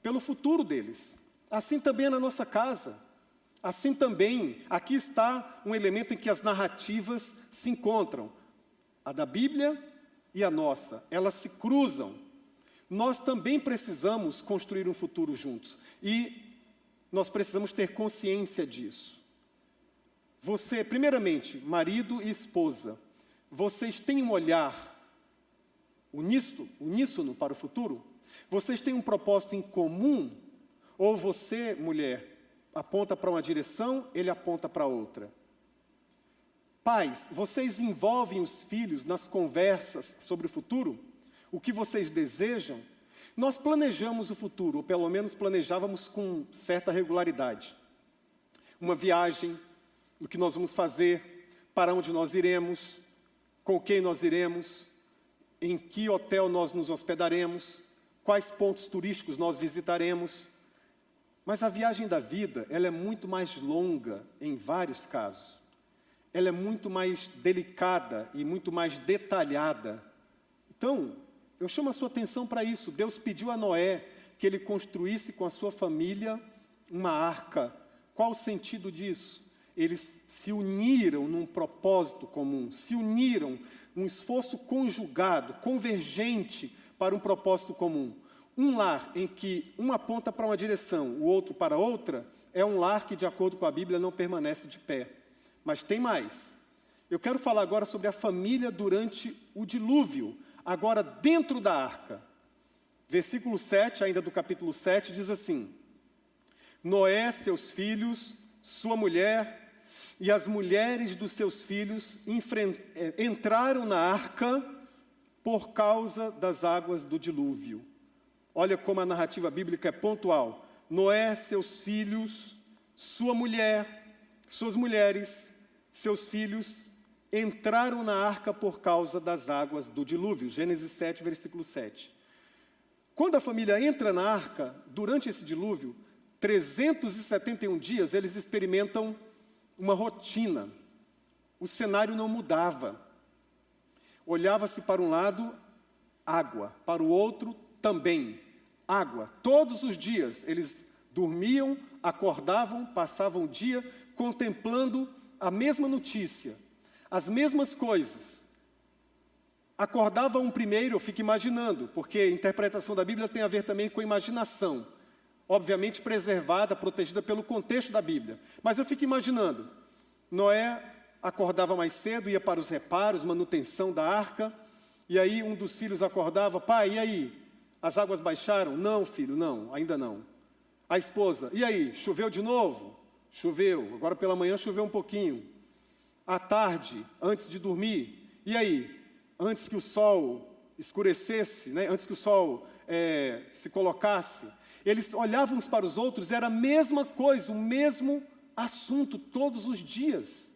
pelo futuro deles. Assim também é na nossa casa. Assim também, aqui está um elemento em que as narrativas se encontram. A da Bíblia e a nossa, elas se cruzam. Nós também precisamos construir um futuro juntos. E nós precisamos ter consciência disso. Você, primeiramente, marido e esposa, vocês têm um olhar uníssono para o futuro? Vocês têm um propósito em comum? Ou você, mulher, aponta para uma direção, ele aponta para outra? Pais, vocês envolvem os filhos nas conversas sobre o futuro? O que vocês desejam? Nós planejamos o futuro, ou pelo menos planejávamos com certa regularidade. Uma viagem, o que nós vamos fazer, para onde nós iremos, com quem nós iremos, em que hotel nós nos hospedaremos, quais pontos turísticos nós visitaremos. Mas a viagem da vida, ela é muito mais longa em vários casos. Ela é muito mais delicada e muito mais detalhada. Então, eu chamo a sua atenção para isso. Deus pediu a Noé que ele construísse com a sua família uma arca. Qual o sentido disso? Eles se uniram num propósito comum, se uniram num esforço conjugado, convergente para um propósito comum. Um lar em que um aponta para uma direção, o outro para outra, é um lar que, de acordo com a Bíblia, não permanece de pé. Mas tem mais. Eu quero falar agora sobre a família durante o dilúvio, agora dentro da arca. Versículo 7, ainda do capítulo 7, diz assim: Noé, seus filhos, sua mulher e as mulheres dos seus filhos entraram na arca por causa das águas do dilúvio. Olha como a narrativa bíblica é pontual. Noé, seus filhos, sua mulher, suas mulheres, seus filhos entraram na arca por causa das águas do dilúvio. Gênesis 7, versículo 7. Quando a família entra na arca, durante esse dilúvio, 371 dias, eles experimentam uma rotina. O cenário não mudava. Olhava-se para um lado, água. Para o outro, também água. Todos os dias, eles dormiam, acordavam, passavam o dia contemplando a mesma notícia, as mesmas coisas. Acordava um primeiro, eu fico imaginando, porque a interpretação da Bíblia tem a ver também com a imaginação. Obviamente preservada, protegida pelo contexto da Bíblia. Mas eu fico imaginando, Noé acordava mais cedo, ia para os reparos, manutenção da arca, e aí um dos filhos acordava: pai, e aí? As águas baixaram? Não, filho, não, ainda não. A esposa: e aí, choveu de novo? Choveu, agora pela manhã choveu um pouquinho. À tarde, antes de dormir, e aí? Antes que o sol escurecesse, né? Antes que o sol se colocasse, eles olhavam uns para os outros, era a mesma coisa, o mesmo assunto todos os dias.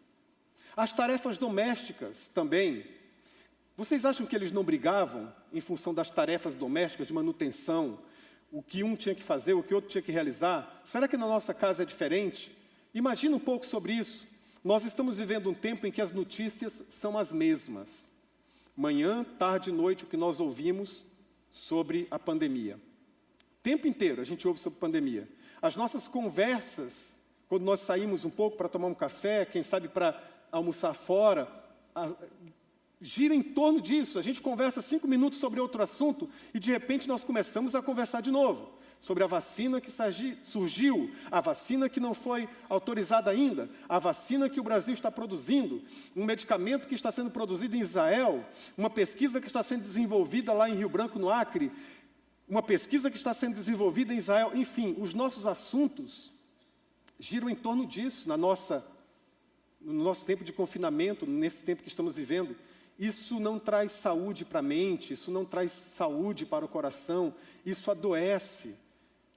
As tarefas domésticas também. Vocês acham que eles não brigavam em função das tarefas domésticas de manutenção? O que um tinha que fazer, o que outro tinha que realizar? Será que na nossa casa é diferente? Imagina um pouco sobre isso. Nós estamos vivendo um tempo em que as notícias são as mesmas. Manhã, tarde e noite, o que nós ouvimos sobre a pandemia. O tempo inteiro a gente ouve sobre pandemia. As nossas conversas, quando nós saímos um pouco para tomar um café, quem sabe para almoçar fora, gira em torno disso. A gente conversa 5 minutos sobre outro assunto e, de repente, nós começamos a conversar de novo sobre a vacina que surgiu, a vacina que não foi autorizada ainda, a vacina que o Brasil está produzindo, um medicamento que está sendo produzido em Israel, uma pesquisa que está sendo desenvolvida lá em Rio Branco, no Acre, uma pesquisa que está sendo desenvolvida em Israel. Enfim, os nossos assuntos giram em torno disso, no nosso tempo de confinamento, nesse tempo que estamos vivendo. Isso não traz saúde para a mente, isso não traz saúde para o coração, isso adoece.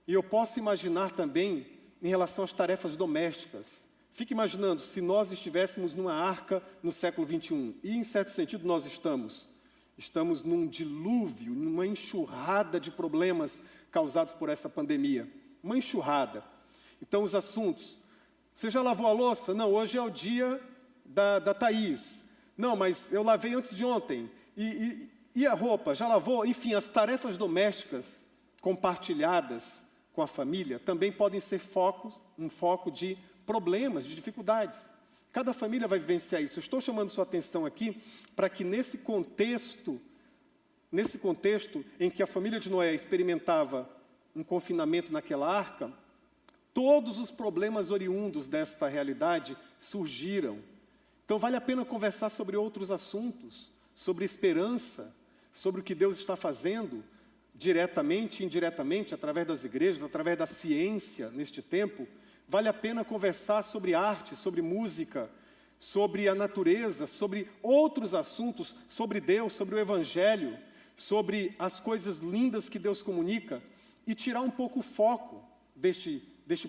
E eu posso imaginar também, em relação às tarefas domésticas, Fique imaginando se nós estivéssemos numa arca no século 21. E, em certo sentido, nós estamos. Estamos num dilúvio, numa enxurrada de problemas causados por essa pandemia. Uma enxurrada. Então, os assuntos. Você já lavou a louça? Não, hoje é o dia da Thaís. Não, mas eu lavei antes de ontem. E a roupa? Já lavou? Enfim, as tarefas domésticas compartilhadas com a família também podem ser um foco de problemas, de dificuldades. Cada família vai vivenciar isso. Eu estou chamando sua atenção aqui para que nesse contexto em que a família de Noé experimentava um confinamento naquela arca, todos os problemas oriundos desta realidade surgiram. Então vale a pena conversar sobre outros assuntos, sobre esperança, sobre o que Deus está fazendo, diretamente e indiretamente, através das igrejas, através da ciência neste tempo. Vale a pena conversar sobre arte, sobre música, sobre a natureza, sobre outros assuntos, sobre Deus, sobre o Evangelho, sobre as coisas lindas que Deus comunica e tirar um pouco o foco deste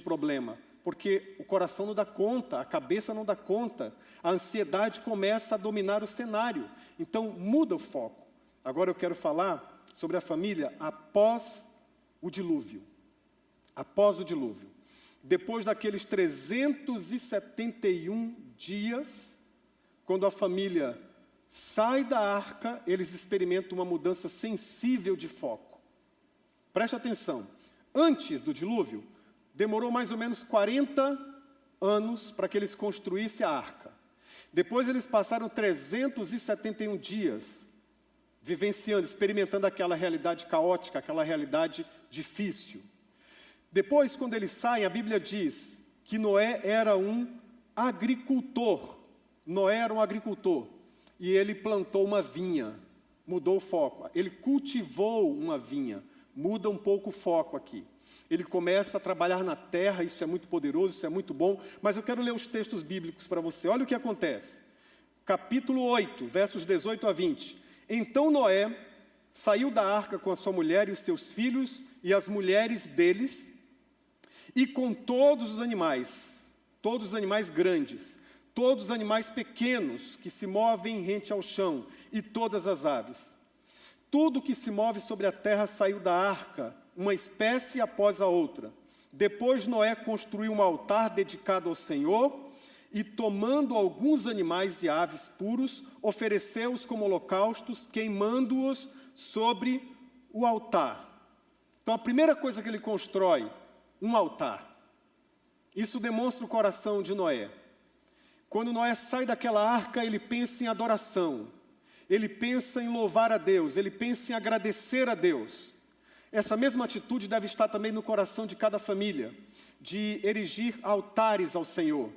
problema, porque o coração não dá conta, a cabeça não dá conta, a ansiedade começa a dominar o cenário, então muda o foco. Agora eu quero falar sobre a família após o dilúvio. Após o dilúvio. Depois daqueles 371 dias, quando a família sai da arca, eles experimentam uma mudança sensível de foco. Preste atenção. Antes do dilúvio, demorou mais ou menos 40 anos para que eles construíssem a arca. Depois eles passaram 371 dias vivenciando, experimentando aquela realidade caótica, aquela realidade difícil. Depois, quando eles saem, a Bíblia diz que Noé era um agricultor. Noé era um agricultor. E ele plantou uma vinha. Mudou o foco. Ele cultivou uma vinha. Muda um pouco o foco aqui. Ele começa a trabalhar na terra, isso é muito poderoso, isso é muito bom. Mas eu quero ler os textos bíblicos para você. Olha o que acontece. Capítulo 8, versos 18 a 20. Então Noé saiu da arca com a sua mulher e os seus filhos e as mulheres deles, e com todos os animais grandes, todos os animais pequenos que se movem rente ao chão, e todas as aves. Tudo que se move sobre a terra saiu da arca, uma espécie após a outra. Depois Noé construiu um altar dedicado ao Senhor, e tomando alguns animais e aves puros, ofereceu-os como holocaustos, queimando-os sobre o altar. Então a primeira coisa que ele constrói, um altar. Isso demonstra o coração de Noé. Quando Noé sai daquela arca, ele pensa em adoração. Ele pensa em louvar a Deus, ele pensa em agradecer a Deus. Essa mesma atitude deve estar também no coração de cada família, de erigir altares ao Senhor.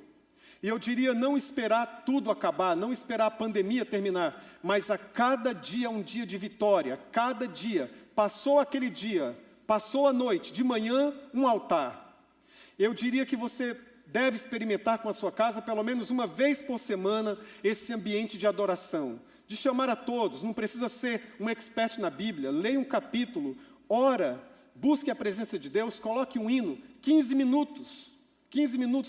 E eu diria não esperar tudo acabar, não esperar a pandemia terminar, mas a cada dia um dia de vitória, cada dia, passou aquele dia, passou a noite, de manhã, um altar. Eu diria que você deve experimentar com a sua casa, pelo menos uma vez por semana, esse ambiente de adoração. De chamar a todos, não precisa ser um expert na Bíblia, leia um capítulo, ora, busque a presença de Deus, coloque um hino, 15 minutos,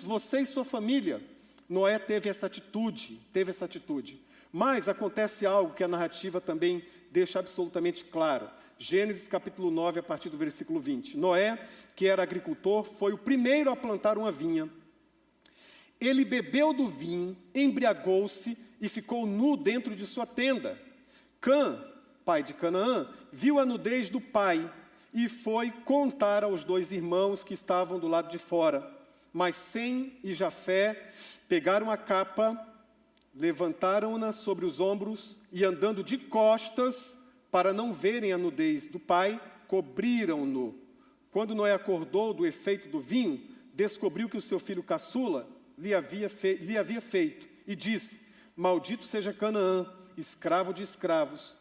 você e sua família. Noé teve essa atitude. Mas acontece algo que a narrativa também deixa absolutamente claro. Gênesis capítulo 9, a partir do versículo 20. Noé, que era agricultor, foi o primeiro a plantar uma vinha. Ele bebeu do vinho, embriagou-se e ficou nu dentro de sua tenda. Cã, pai de Canaã, viu a nudez do pai e foi contar aos dois irmãos que estavam do lado de fora. Mas Sem e Jafé pegaram a capa, levantaram-na sobre os ombros e, andando de costas, para não verem a nudez do pai, cobriram-no. Quando Noé acordou do efeito do vinho, descobriu que o seu filho caçula lhe havia feito, e disse: maldito seja Canaã, escravo de escravos,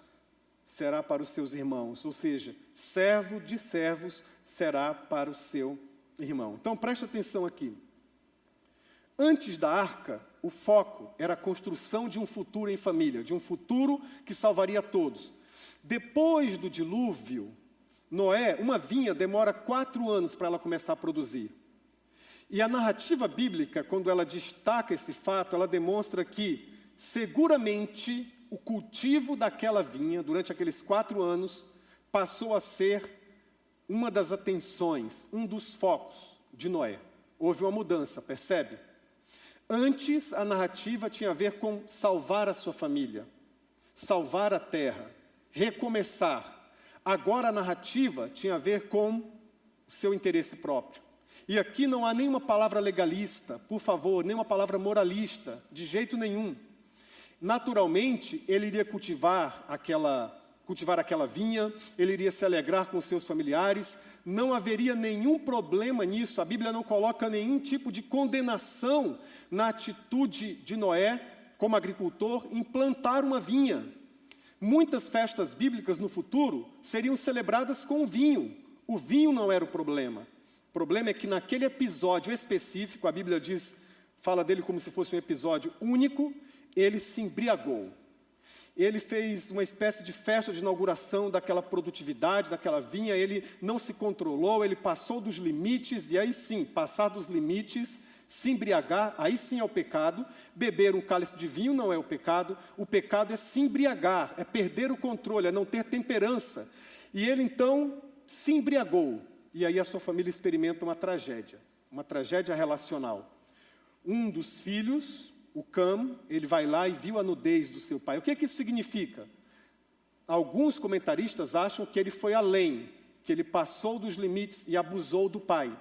será para os seus irmãos. Ou seja, servo de servos será para o seu irmão. Então preste atenção aqui. Antes da arca, o foco era a construção de um futuro em família, de um futuro que salvaria todos. Depois do dilúvio, Noé, uma vinha demora 4 anos para ela começar a produzir. E a narrativa bíblica, quando ela destaca esse fato, ela demonstra que, seguramente, o cultivo daquela vinha, durante aqueles 4 anos, passou a ser uma das atenções, um dos focos de Noé. Houve uma mudança, percebe? Antes, a narrativa tinha a ver com salvar a sua família, salvar a terra, recomeçar. Agora, a narrativa tinha a ver com o seu interesse próprio. E aqui não há nenhuma palavra legalista, por favor, nenhuma palavra moralista, de jeito nenhum. Naturalmente, ele iria cultivar aquela vinha, ele iria se alegrar com seus familiares, não haveria nenhum problema nisso, a Bíblia não coloca nenhum tipo de condenação na atitude de Noé, como agricultor, em plantar uma vinha. Muitas festas bíblicas no futuro seriam celebradas com vinho. O vinho não era o problema. O problema é que naquele episódio específico, a Bíblia fala dele como se fosse um episódio único, ele se embriagou. Ele fez uma espécie de festa de inauguração daquela produtividade, daquela vinha, ele não se controlou, ele passou dos limites, e aí sim, passar dos limites, se embriagar, aí sim é o pecado. Beber um cálice de vinho não é o pecado é se embriagar, é perder o controle, é não ter temperança. E ele então se embriagou, e aí a sua família experimenta uma tragédia relacional. Um dos filhos, o Cam, ele vai lá e viu a nudez do seu pai. O que isso significa? Alguns comentaristas acham que ele foi além, que ele passou dos limites e abusou do pai.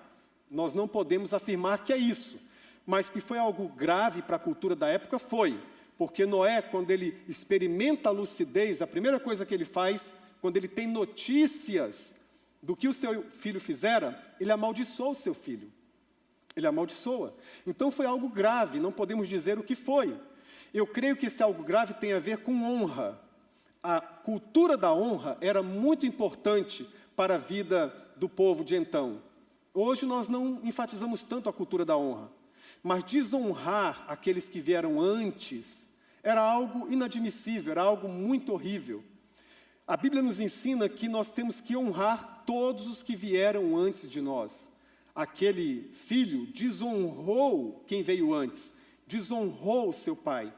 Nós não podemos afirmar que é isso, mas que foi algo grave para a cultura da época, foi. Porque Noé, quando ele experimenta a lucidez, a primeira coisa que ele faz, quando ele tem notícias do que o seu filho fizera, ele amaldiçoa o seu filho. Ele amaldiçoa. Então foi algo grave, não podemos dizer o que foi. Eu creio que esse algo grave tem a ver com honra. A cultura da honra era muito importante para a vida do povo de então. Hoje nós não enfatizamos tanto a cultura da honra, mas desonrar aqueles que vieram antes era algo inadmissível, era algo muito horrível. A Bíblia nos ensina que nós temos que honrar todos os que vieram antes de nós. Aquele filho desonrou quem veio antes, desonrou seu pai,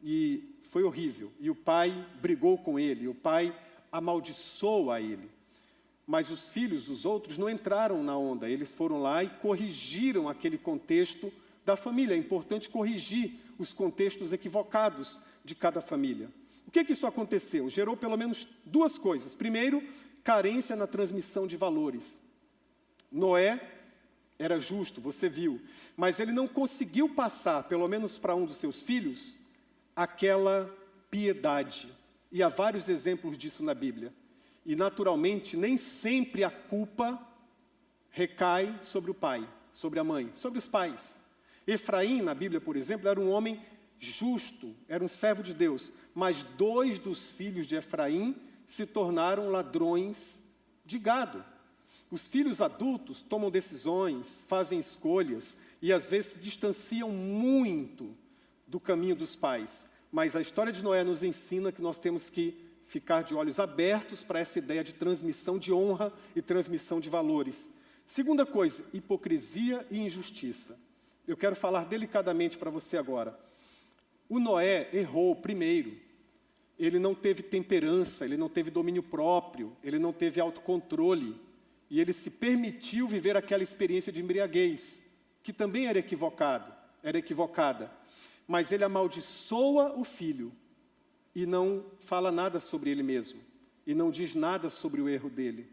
e foi horrível. E o pai brigou com ele, o pai amaldiçoou a ele. Mas os filhos, os outros, não entraram na onda, eles foram lá e corrigiram aquele contexto da família. É importante corrigir os contextos equivocados de cada família. O que isso aconteceu? Gerou pelo menos 2 coisas. Primeiro, carência na transmissão de valores. Noé era justo, você viu, mas ele não conseguiu passar, pelo menos para um dos seus filhos, aquela piedade. E há vários exemplos disso na Bíblia. E, naturalmente, nem sempre a culpa recai sobre o pai, sobre a mãe, sobre os pais. Efraim, na Bíblia, por exemplo, era um homem justo, era um servo de Deus, mas 2 dos filhos de Efraim se tornaram ladrões de gado. Os filhos adultos tomam decisões, fazem escolhas e às vezes se distanciam muito do caminho dos pais. Mas a história de Noé nos ensina que nós temos que ficar de olhos abertos para essa ideia de transmissão de honra e transmissão de valores. Segunda coisa, hipocrisia e injustiça. Eu quero falar delicadamente para você agora. O Noé errou primeiro. Ele não teve temperança, ele não teve domínio próprio, ele não teve autocontrole. E ele se permitiu viver aquela experiência de embriaguez, que também era equivocada. Mas ele amaldiçoa o filho e não fala nada sobre ele mesmo, e não diz nada sobre o erro dele.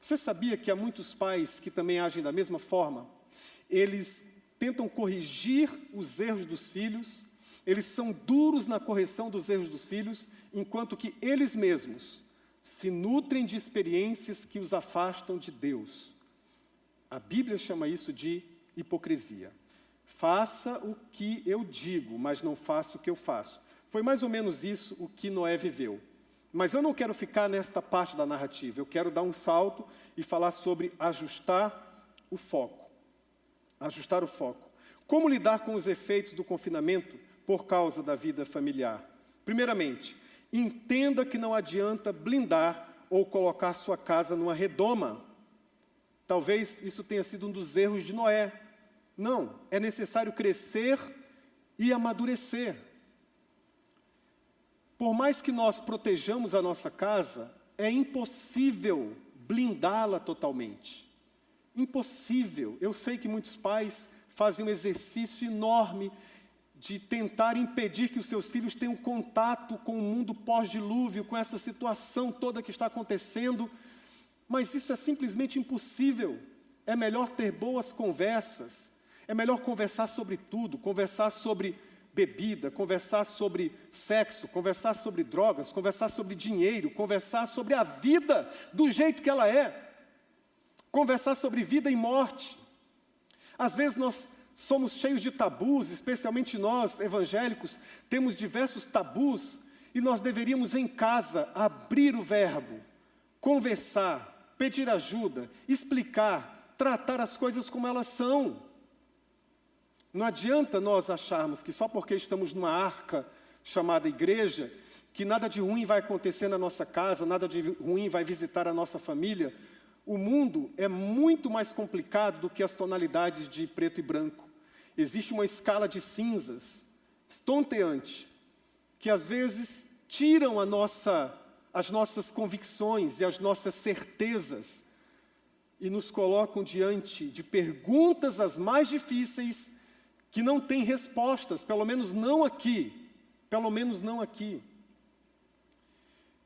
Você sabia que há muitos pais que também agem da mesma forma? Eles tentam corrigir os erros dos filhos, eles são duros na correção dos erros dos filhos, enquanto que eles mesmos se nutrem de experiências que os afastam de Deus. A Bíblia chama isso de hipocrisia. Faça o que eu digo, mas não faça o que eu faço. Foi mais ou menos isso o que Noé viveu. Mas eu não quero ficar nesta parte da narrativa. Eu quero dar um salto e falar sobre ajustar o foco. Ajustar o foco. Como lidar com os efeitos do confinamento por causa da vida familiar? Primeiramente, entenda que não adianta blindar ou colocar sua casa numa redoma. Talvez isso tenha sido um dos erros de Noé. Não, é necessário crescer e amadurecer. Por mais que nós protejamos a nossa casa, é impossível blindá-la totalmente. Impossível. Eu sei que muitos pais fazem um exercício enorme de tentar impedir que os seus filhos tenham contato com o mundo pós-dilúvio, com essa situação toda que está acontecendo, mas isso é simplesmente impossível. É melhor ter boas conversas, é melhor conversar sobre tudo, conversar sobre bebida, conversar sobre sexo, conversar sobre drogas, conversar sobre dinheiro, conversar sobre a vida do jeito que ela é, conversar sobre vida e morte. Às vezes nós somos cheios de tabus, especialmente nós, evangélicos, temos diversos tabus, e nós deveríamos em casa abrir o verbo, conversar, pedir ajuda, explicar, tratar as coisas como elas são. Não adianta nós acharmos que só porque estamos numa arca chamada igreja, que nada de ruim vai acontecer na nossa casa, nada de ruim vai visitar a nossa família. O mundo é muito mais complicado do que as tonalidades de preto e branco. Existe uma escala de cinzas, estonteante, que às vezes tiram as nossas convicções e as nossas certezas e nos colocam diante de perguntas as mais difíceis que não têm respostas, pelo menos não aqui, pelo menos não aqui.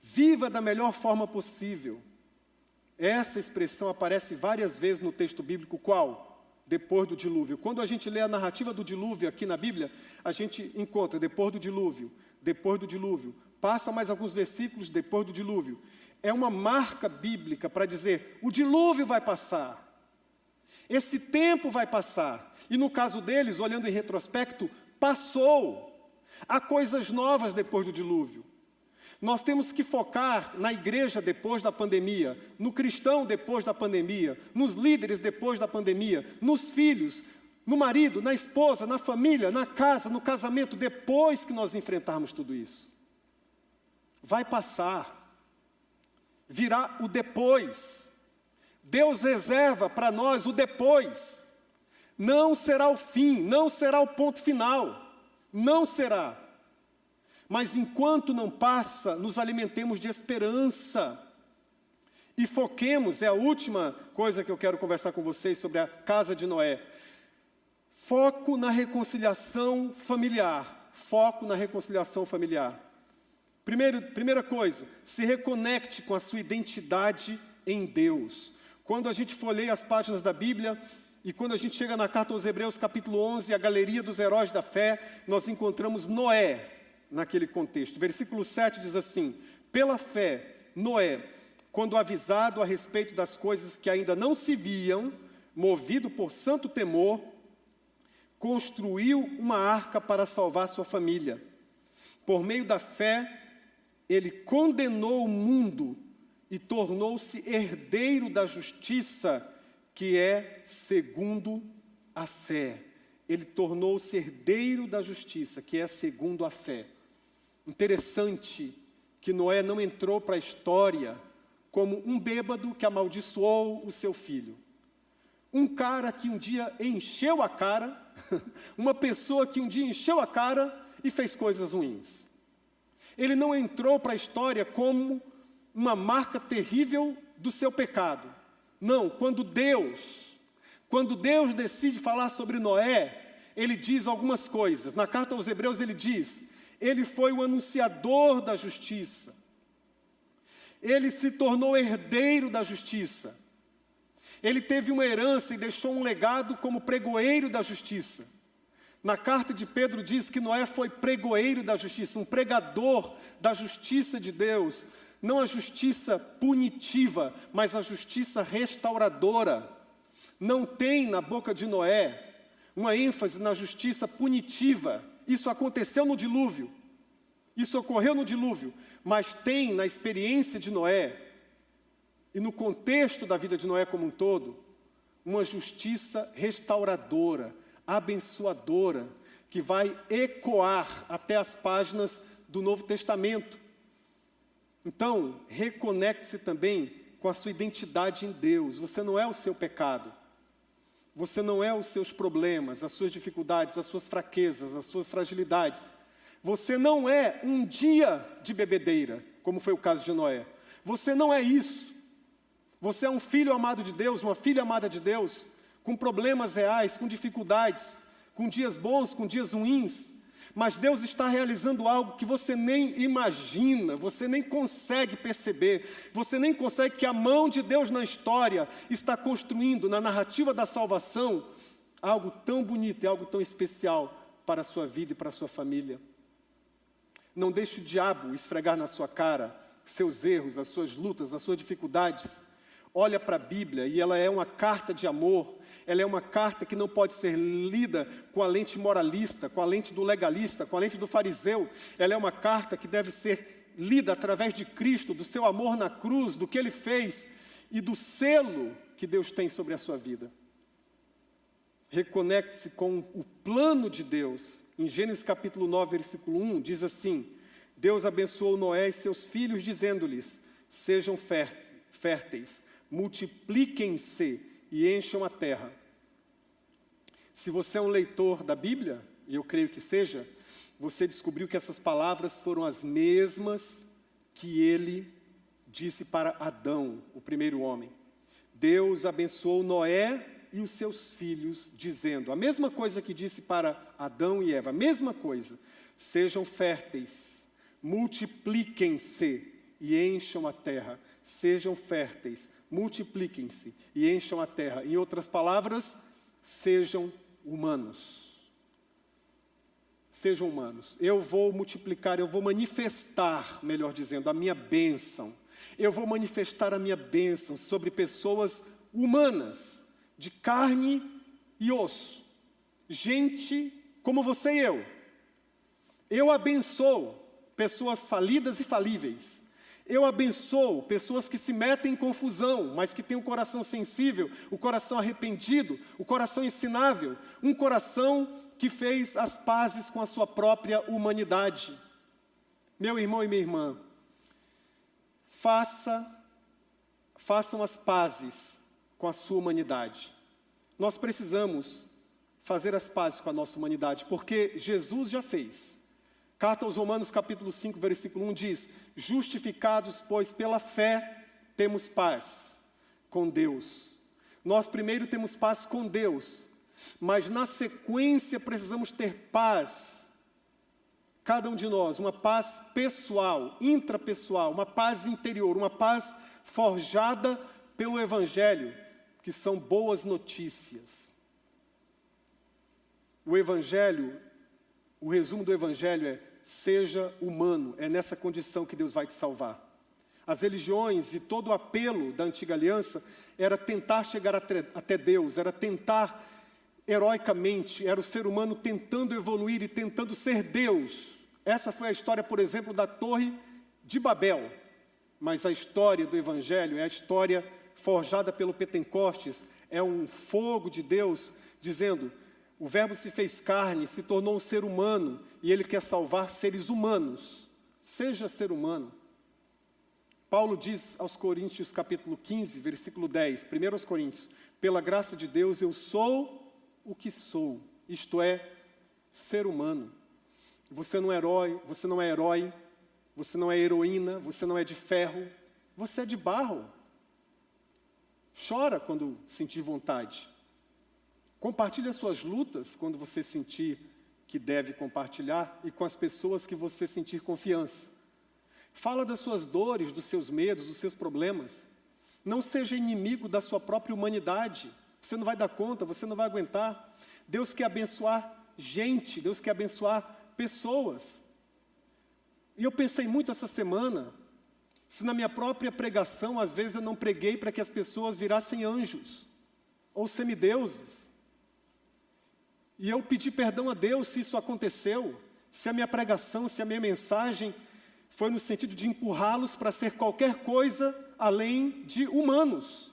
Viva da melhor forma possível. Essa expressão aparece várias vezes no texto bíblico, qual? Depois do dilúvio. Quando a gente lê a narrativa do dilúvio aqui na Bíblia, a gente encontra depois do dilúvio, passa mais alguns versículos depois do dilúvio. É uma marca bíblica para dizer, o dilúvio vai passar, esse tempo vai passar. E no caso deles, olhando em retrospecto, passou. Há coisas novas depois do dilúvio. Nós temos que focar na igreja depois da pandemia, no cristão depois da pandemia, nos líderes depois da pandemia, nos filhos, no marido, na esposa, na família, na casa, no casamento, depois que nós enfrentarmos tudo isso. Vai passar, virá o depois. Deus reserva para nós o depois. Não será o fim, não será o ponto final, não será. Mas enquanto não passa, nos alimentemos de esperança. E foquemos, é a última coisa que eu quero conversar com vocês sobre a casa de Noé. Foco na reconciliação familiar. Foco na reconciliação familiar. Primeira coisa, se reconecte com a sua identidade em Deus. Quando a gente folheia as páginas da Bíblia, e quando a gente chega na carta aos Hebreus, capítulo 11, a galeria dos heróis da fé, nós encontramos Noé naquele contexto. Versículo 7 diz assim, pela fé, Noé, quando avisado a respeito das coisas que ainda não se viam, movido por santo temor, construiu uma arca para salvar sua família. Por meio da fé, ele condenou o mundo e tornou-se herdeiro da justiça, que é segundo a fé. Ele tornou-se herdeiro da justiça, que é segundo a fé. Interessante que Noé não entrou para a história como um bêbado que amaldiçoou o seu filho. Um cara que um dia encheu a cara, uma pessoa que um dia encheu a cara e fez coisas ruins. Ele não entrou para a história como uma marca terrível do seu pecado. Não, quando Deus decide falar sobre Noé, ele diz algumas coisas. Na carta aos Hebreus ele diz, ele foi o anunciador da justiça. Ele se tornou herdeiro da justiça. Ele teve uma herança e deixou um legado como pregoeiro da justiça. Na carta de Pedro diz que Noé foi pregoeiro da justiça, um pregador da justiça de Deus. Não a justiça punitiva, mas a justiça restauradora. Não tem na boca de Noé uma ênfase na justiça punitiva. Isso aconteceu no dilúvio. Isso ocorreu no dilúvio. Mas tem na experiência de Noé, e no contexto da vida de Noé como um todo, uma justiça restauradora, abençoadora, que vai ecoar até as páginas do Novo Testamento. Então, reconecte-se também com a sua identidade em Deus. Você não é o seu pecado. Você não é os seus problemas, as suas dificuldades, as suas fraquezas, as suas fragilidades. Você não é um dia de bebedeira, como foi o caso de Noé. Você não é isso. Você é um filho amado de Deus, uma filha amada de Deus, com problemas reais, com dificuldades, com dias bons, com dias ruins. Mas Deus está realizando algo que você nem imagina, você nem consegue perceber, você nem consegue que a mão de Deus na história está construindo, na narrativa da salvação, algo tão bonito e algo tão especial para a sua vida e para a sua família. Não deixe o diabo esfregar na sua cara seus erros, as suas lutas, as suas dificuldades. Olha para a Bíblia e ela é uma carta de amor, ela é uma carta que não pode ser lida com a lente moralista, com a lente do legalista, com a lente do fariseu. Ela é uma carta que deve ser lida através de Cristo, do seu amor na cruz, do que Ele fez e do selo que Deus tem sobre a sua vida. Reconecte-se com o plano de Deus. Em Gênesis capítulo 9, versículo 1, diz assim: Deus abençoou Noé e seus filhos, dizendo-lhes: sejam férteis, multipliquem-se e encham a terra. Se você é um leitor da Bíblia, e eu creio que seja, você descobriu que essas palavras foram as mesmas que ele disse para Adão, o primeiro homem. Deus abençoou Noé e os seus filhos, dizendo a mesma coisa que disse para Adão e Eva, a mesma coisa: sejam férteis, multipliquem-se e encham a terra. Sejam férteis, multipliquem-se e encham a terra. Em outras palavras, sejam humanos. Sejam humanos. Eu vou multiplicar, eu vou manifestar, melhor dizendo, a minha bênção. Eu vou manifestar a minha bênção sobre pessoas humanas, de carne e osso. Gente como você e eu. Eu abençoo pessoas falidas e falíveis. Eu abençoo pessoas que se metem em confusão, mas que têm um coração sensível, o coração arrependido, o coração ensinável, um coração que fez as pazes com a sua própria humanidade. Meu irmão e minha irmã, façam as pazes com a sua humanidade. Nós precisamos fazer as pazes com a nossa humanidade, porque Jesus já fez. Carta aos Romanos, capítulo 5, versículo 1 diz: justificados, pois, pela fé, temos paz com Deus. Nós primeiro temos paz com Deus, mas na sequência precisamos ter paz, cada um de nós, uma paz pessoal, intrapessoal, uma paz interior, uma paz forjada pelo Evangelho, que são boas notícias. O Evangelho, o resumo do Evangelho é: seja humano, é nessa condição que Deus vai te salvar. As religiões e todo o apelo da antiga aliança era tentar chegar até Deus, era tentar heroicamente, era o ser humano tentando evoluir e tentando ser Deus. Essa foi a história, por exemplo, da Torre de Babel. Mas a história do Evangelho é a história forjada pelo Pentecostes, é um fogo de Deus dizendo: o Verbo se fez carne, se tornou um ser humano, e Ele quer salvar seres humanos. Seja ser humano. Paulo diz aos Coríntios, capítulo 15, versículo 10, 1 aos Coríntios: pela graça de Deus eu sou o que sou, isto é, ser humano. Você não é herói, você não é herói, você não é heroína, você não é de ferro, você é de barro. Chora quando sentir vontade. Compartilhe as suas lutas quando você sentir que deve compartilhar e com as pessoas que você sentir confiança. Fala das suas dores, dos seus medos, dos seus problemas. Não seja inimigo da sua própria humanidade. Você não vai dar conta, você não vai aguentar. Deus quer abençoar gente, Deus quer abençoar pessoas. E eu pensei muito essa semana, se na minha própria pregação, às vezes eu não preguei para que as pessoas virassem anjos ou semideuses. E eu pedi perdão a Deus se isso aconteceu, se a minha pregação, se a minha mensagem foi no sentido de empurrá-los para ser qualquer coisa além de humanos.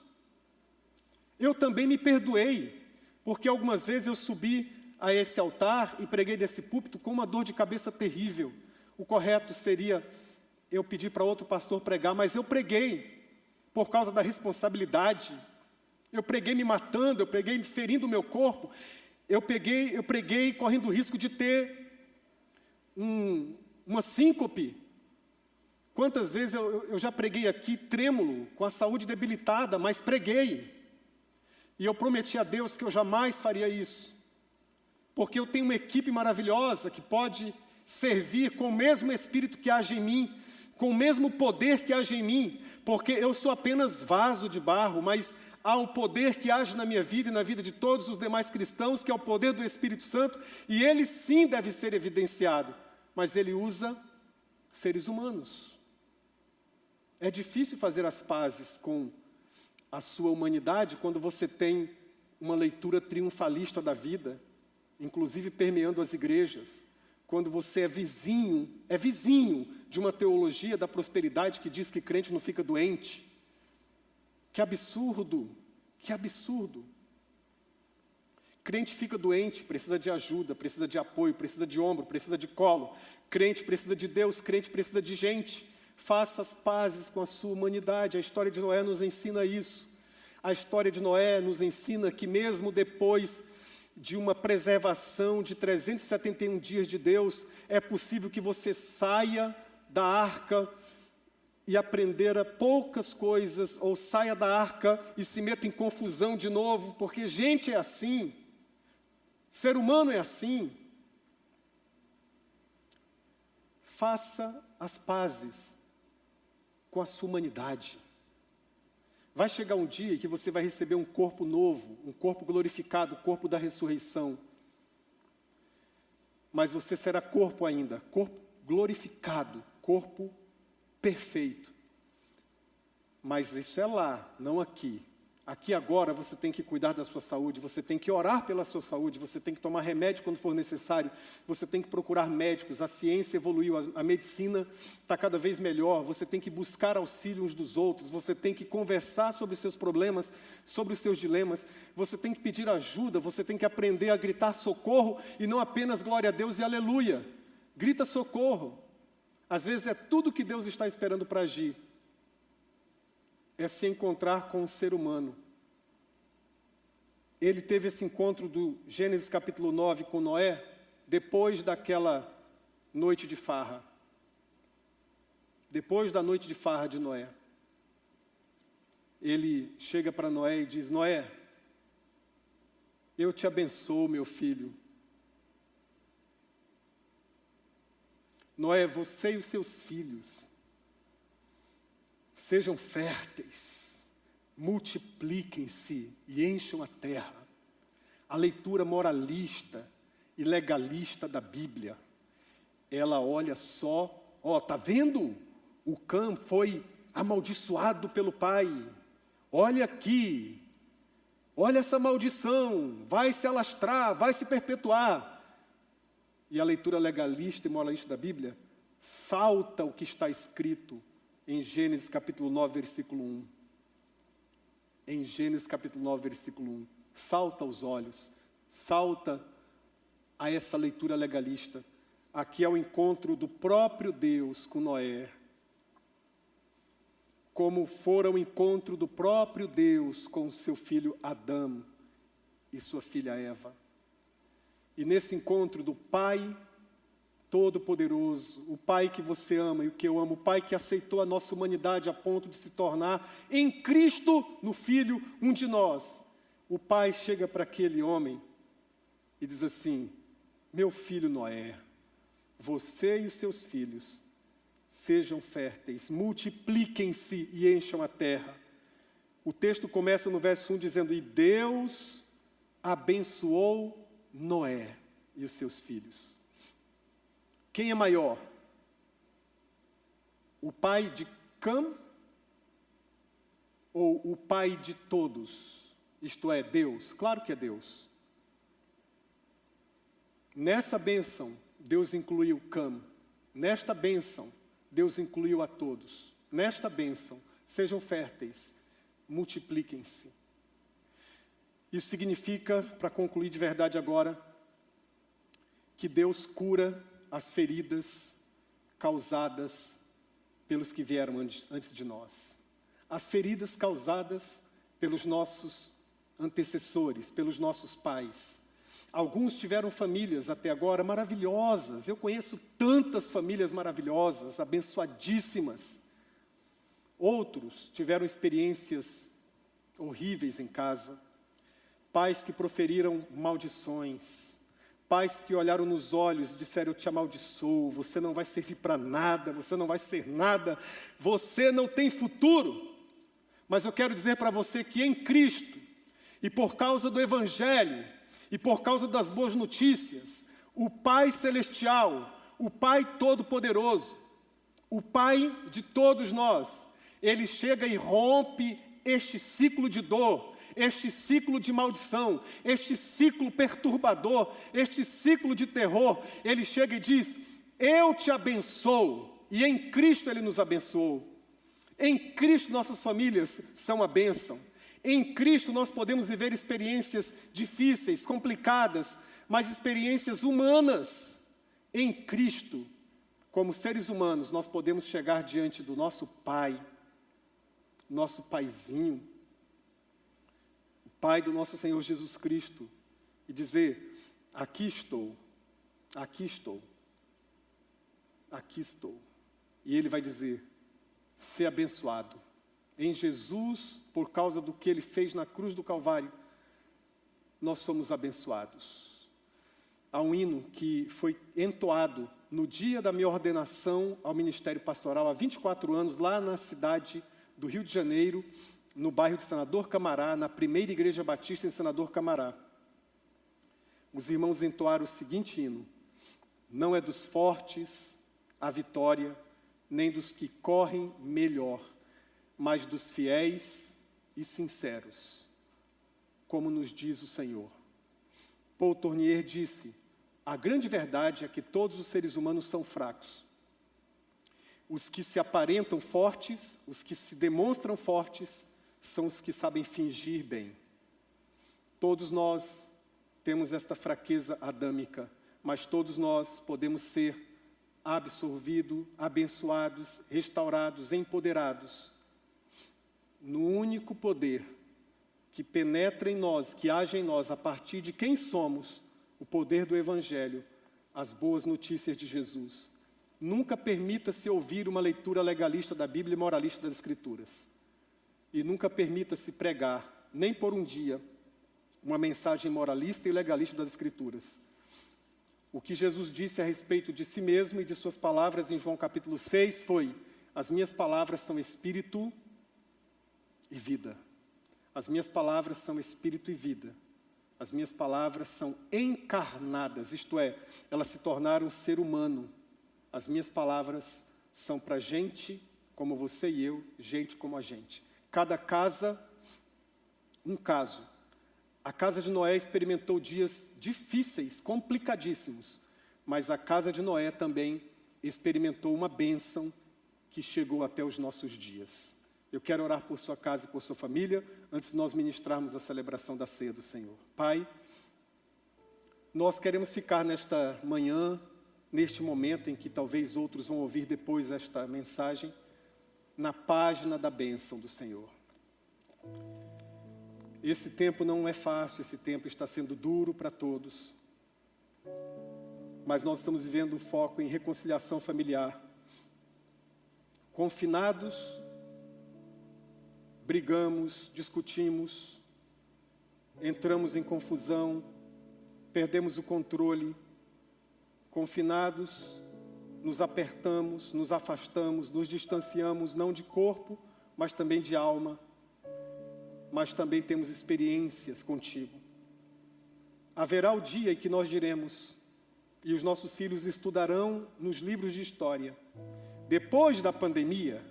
Eu também me perdoei, porque algumas vezes eu subi a esse altar e preguei desse púlpito com uma dor de cabeça terrível. O correto seria eu pedir para outro pastor pregar, mas eu preguei por causa da responsabilidade, Eu preguei me matando, eu preguei me ferindo o meu corpo. Eu preguei correndo o risco de ter uma síncope. Quantas vezes eu já preguei aqui trêmulo, com a saúde debilitada, mas preguei. E eu prometi a Deus que eu jamais faria isso. Porque eu tenho uma equipe maravilhosa que pode servir com o mesmo Espírito que age em mim, com o mesmo poder que age em mim, porque eu sou apenas vaso de barro, mas há um poder que age na minha vida e na vida de todos os demais cristãos, que é o poder do Espírito Santo, e ele sim deve ser evidenciado, mas ele usa seres humanos. É difícil fazer as pazes com a sua humanidade quando você tem uma leitura triunfalista da vida, inclusive permeando as igrejas, quando você é vizinho de uma teologia da prosperidade que diz que crente não fica doente. Que absurdo, que absurdo. Crente fica doente, precisa de ajuda, precisa de apoio, precisa de ombro, precisa de colo. Crente precisa de Deus, crente precisa de gente. Faça as pazes com a sua humanidade. A história de Noé nos ensina isso. A história de Noé nos ensina que mesmo depois de uma preservação de 371 dias de Deus, é possível que você saia da arca e aprender poucas coisas, ou saia da arca e se meta em confusão de novo, porque gente é assim, ser humano é assim. Faça as pazes com a sua humanidade. Vai chegar um dia em que você vai receber um corpo novo, um corpo glorificado, o corpo da ressurreição. Mas você será corpo ainda, corpo glorificado, corpo perfeito. Mas isso é lá, não aqui. Aqui agora você tem que cuidar da sua saúde, você tem que orar pela sua saúde, você tem que tomar remédio quando for necessário, você tem que procurar médicos, a ciência evoluiu, a medicina está cada vez melhor, você tem que buscar auxílio uns dos outros, você tem que conversar sobre os seus problemas, sobre os seus dilemas, você tem que pedir ajuda, você tem que aprender a gritar socorro e não apenas glória a Deus e aleluia. Grita socorro. Às vezes é tudo que Deus está esperando para agir. É se encontrar com um ser humano. Ele teve esse encontro do Gênesis capítulo 9 com Noé, depois daquela noite de farra. Depois da noite de farra de Noé. Ele chega para Noé e diz: Noé, eu te abençoo, meu filho. Noé, você e os seus filhos sejam férteis, multipliquem-se e encham a terra. A leitura moralista e legalista da Bíblia, ela olha só, tá vendo? O Cã foi amaldiçoado pelo pai. Olha aqui, olha essa maldição, vai se alastrar, vai se perpetuar. E a leitura legalista e moralista da Bíblia salta o que está escrito em Gênesis capítulo 9, versículo 1. Em Gênesis capítulo 9, versículo 1. Salta aos olhos, salta a essa leitura legalista. Aqui é o encontro do próprio Deus com Noé. Como fora o encontro do próprio Deus com seu filho Adão e sua filha Eva. E nesse encontro do Pai Todo-Poderoso, o Pai que você ama e o que eu amo, o Pai que aceitou a nossa humanidade a ponto de se tornar em Cristo, no Filho, um de nós. O Pai chega para aquele homem e diz assim: meu filho Noé, você e os seus filhos sejam férteis, multipliquem-se e encham a terra. O texto começa no verso 1 dizendo: e Deus abençoou Noé e os seus filhos. Quem é maior? O pai de Cã ou o pai de todos? Isto é, Deus? Claro que é Deus. Nessa bênção, Deus incluiu Cã. Nesta bênção, Deus incluiu a todos. Nesta bênção, sejam férteis, multipliquem-se. Isso significa, para concluir de verdade agora, que Deus cura as feridas causadas pelos que vieram antes de nós. As feridas causadas pelos nossos antecessores, pelos nossos pais. Alguns tiveram famílias até agora maravilhosas. Eu conheço tantas famílias maravilhosas, abençoadíssimas. Outros tiveram experiências horríveis em casa. Pais que proferiram maldições. Pais que olharam nos olhos e disseram: eu te amaldiçoo, você não vai servir para nada, você não vai ser nada, você não tem futuro. Mas eu quero dizer para você que em Cristo, e por causa do Evangelho, e por causa das boas notícias, o Pai Celestial, o Pai Todo-Poderoso, o Pai de todos nós, Ele chega e rompe este ciclo de dor, este ciclo de maldição, este ciclo perturbador, este ciclo de terror. Ele chega e diz: eu te abençoo, e em Cristo Ele nos abençoou. Em Cristo nossas famílias são a bênção. Em Cristo nós podemos viver experiências difíceis, complicadas, mas experiências humanas. Em Cristo, como seres humanos, nós podemos chegar diante do nosso Pai, nosso Paizinho, o Pai do nosso Senhor Jesus Cristo, e dizer: aqui estou, aqui estou, aqui estou. E Ele vai dizer: ser abençoado. Em Jesus, por causa do que Ele fez na cruz do Calvário, nós somos abençoados. Há um hino que foi entoado no dia da minha ordenação ao ministério pastoral, há 24 anos, lá na cidade do Rio de Janeiro, no bairro de Senador Camará, na primeira igreja batista em Senador Camará. Os irmãos entoaram o seguinte hino: não é dos fortes a vitória, nem dos que correm melhor, mas dos fiéis e sinceros, como nos diz o Senhor. Paul Tournier disse: a grande verdade é que todos os seres humanos são fracos. Os que se aparentam fortes, os que se demonstram fortes, são os que sabem fingir bem. Todos nós temos esta fraqueza adâmica, mas todos nós podemos ser absorvidos, abençoados, restaurados, empoderados no único poder que penetra em nós, que age em nós a partir de quem somos, o poder do Evangelho, as boas notícias de Jesus. Nunca permita-se ouvir uma leitura legalista da Bíblia e moralista das Escrituras. E nunca permita-se pregar, nem por um dia, uma mensagem moralista e legalista das Escrituras. O que Jesus disse a respeito de si mesmo e de suas palavras em João capítulo 6 foi: as minhas palavras são espírito e vida. As minhas palavras são espírito e vida. As minhas palavras são encarnadas, isto é, elas se tornaram ser humano. As minhas palavras são para gente como você e eu, gente como a gente. Cada casa, um caso. A casa de Noé experimentou dias difíceis, complicadíssimos, mas a casa de Noé também experimentou uma bênção que chegou até os nossos dias. Eu quero orar por sua casa e por sua família, antes de nós ministrarmos a celebração da ceia do Senhor. Pai, nós queremos ficar nesta manhã, neste momento em que talvez outros vão ouvir depois esta mensagem, na página da bênção do Senhor. Esse tempo não é fácil, esse tempo está sendo duro para todos, mas nós estamos vivendo um foco em reconciliação familiar. Confinados, brigamos, discutimos, entramos em confusão, perdemos o controle. Confinados, nos apertamos, nos afastamos, nos distanciamos, não de corpo, mas também de alma. Mas também temos experiências contigo. Haverá o dia em que nós diremos, e os nossos filhos estudarão nos livros de história: depois da pandemia,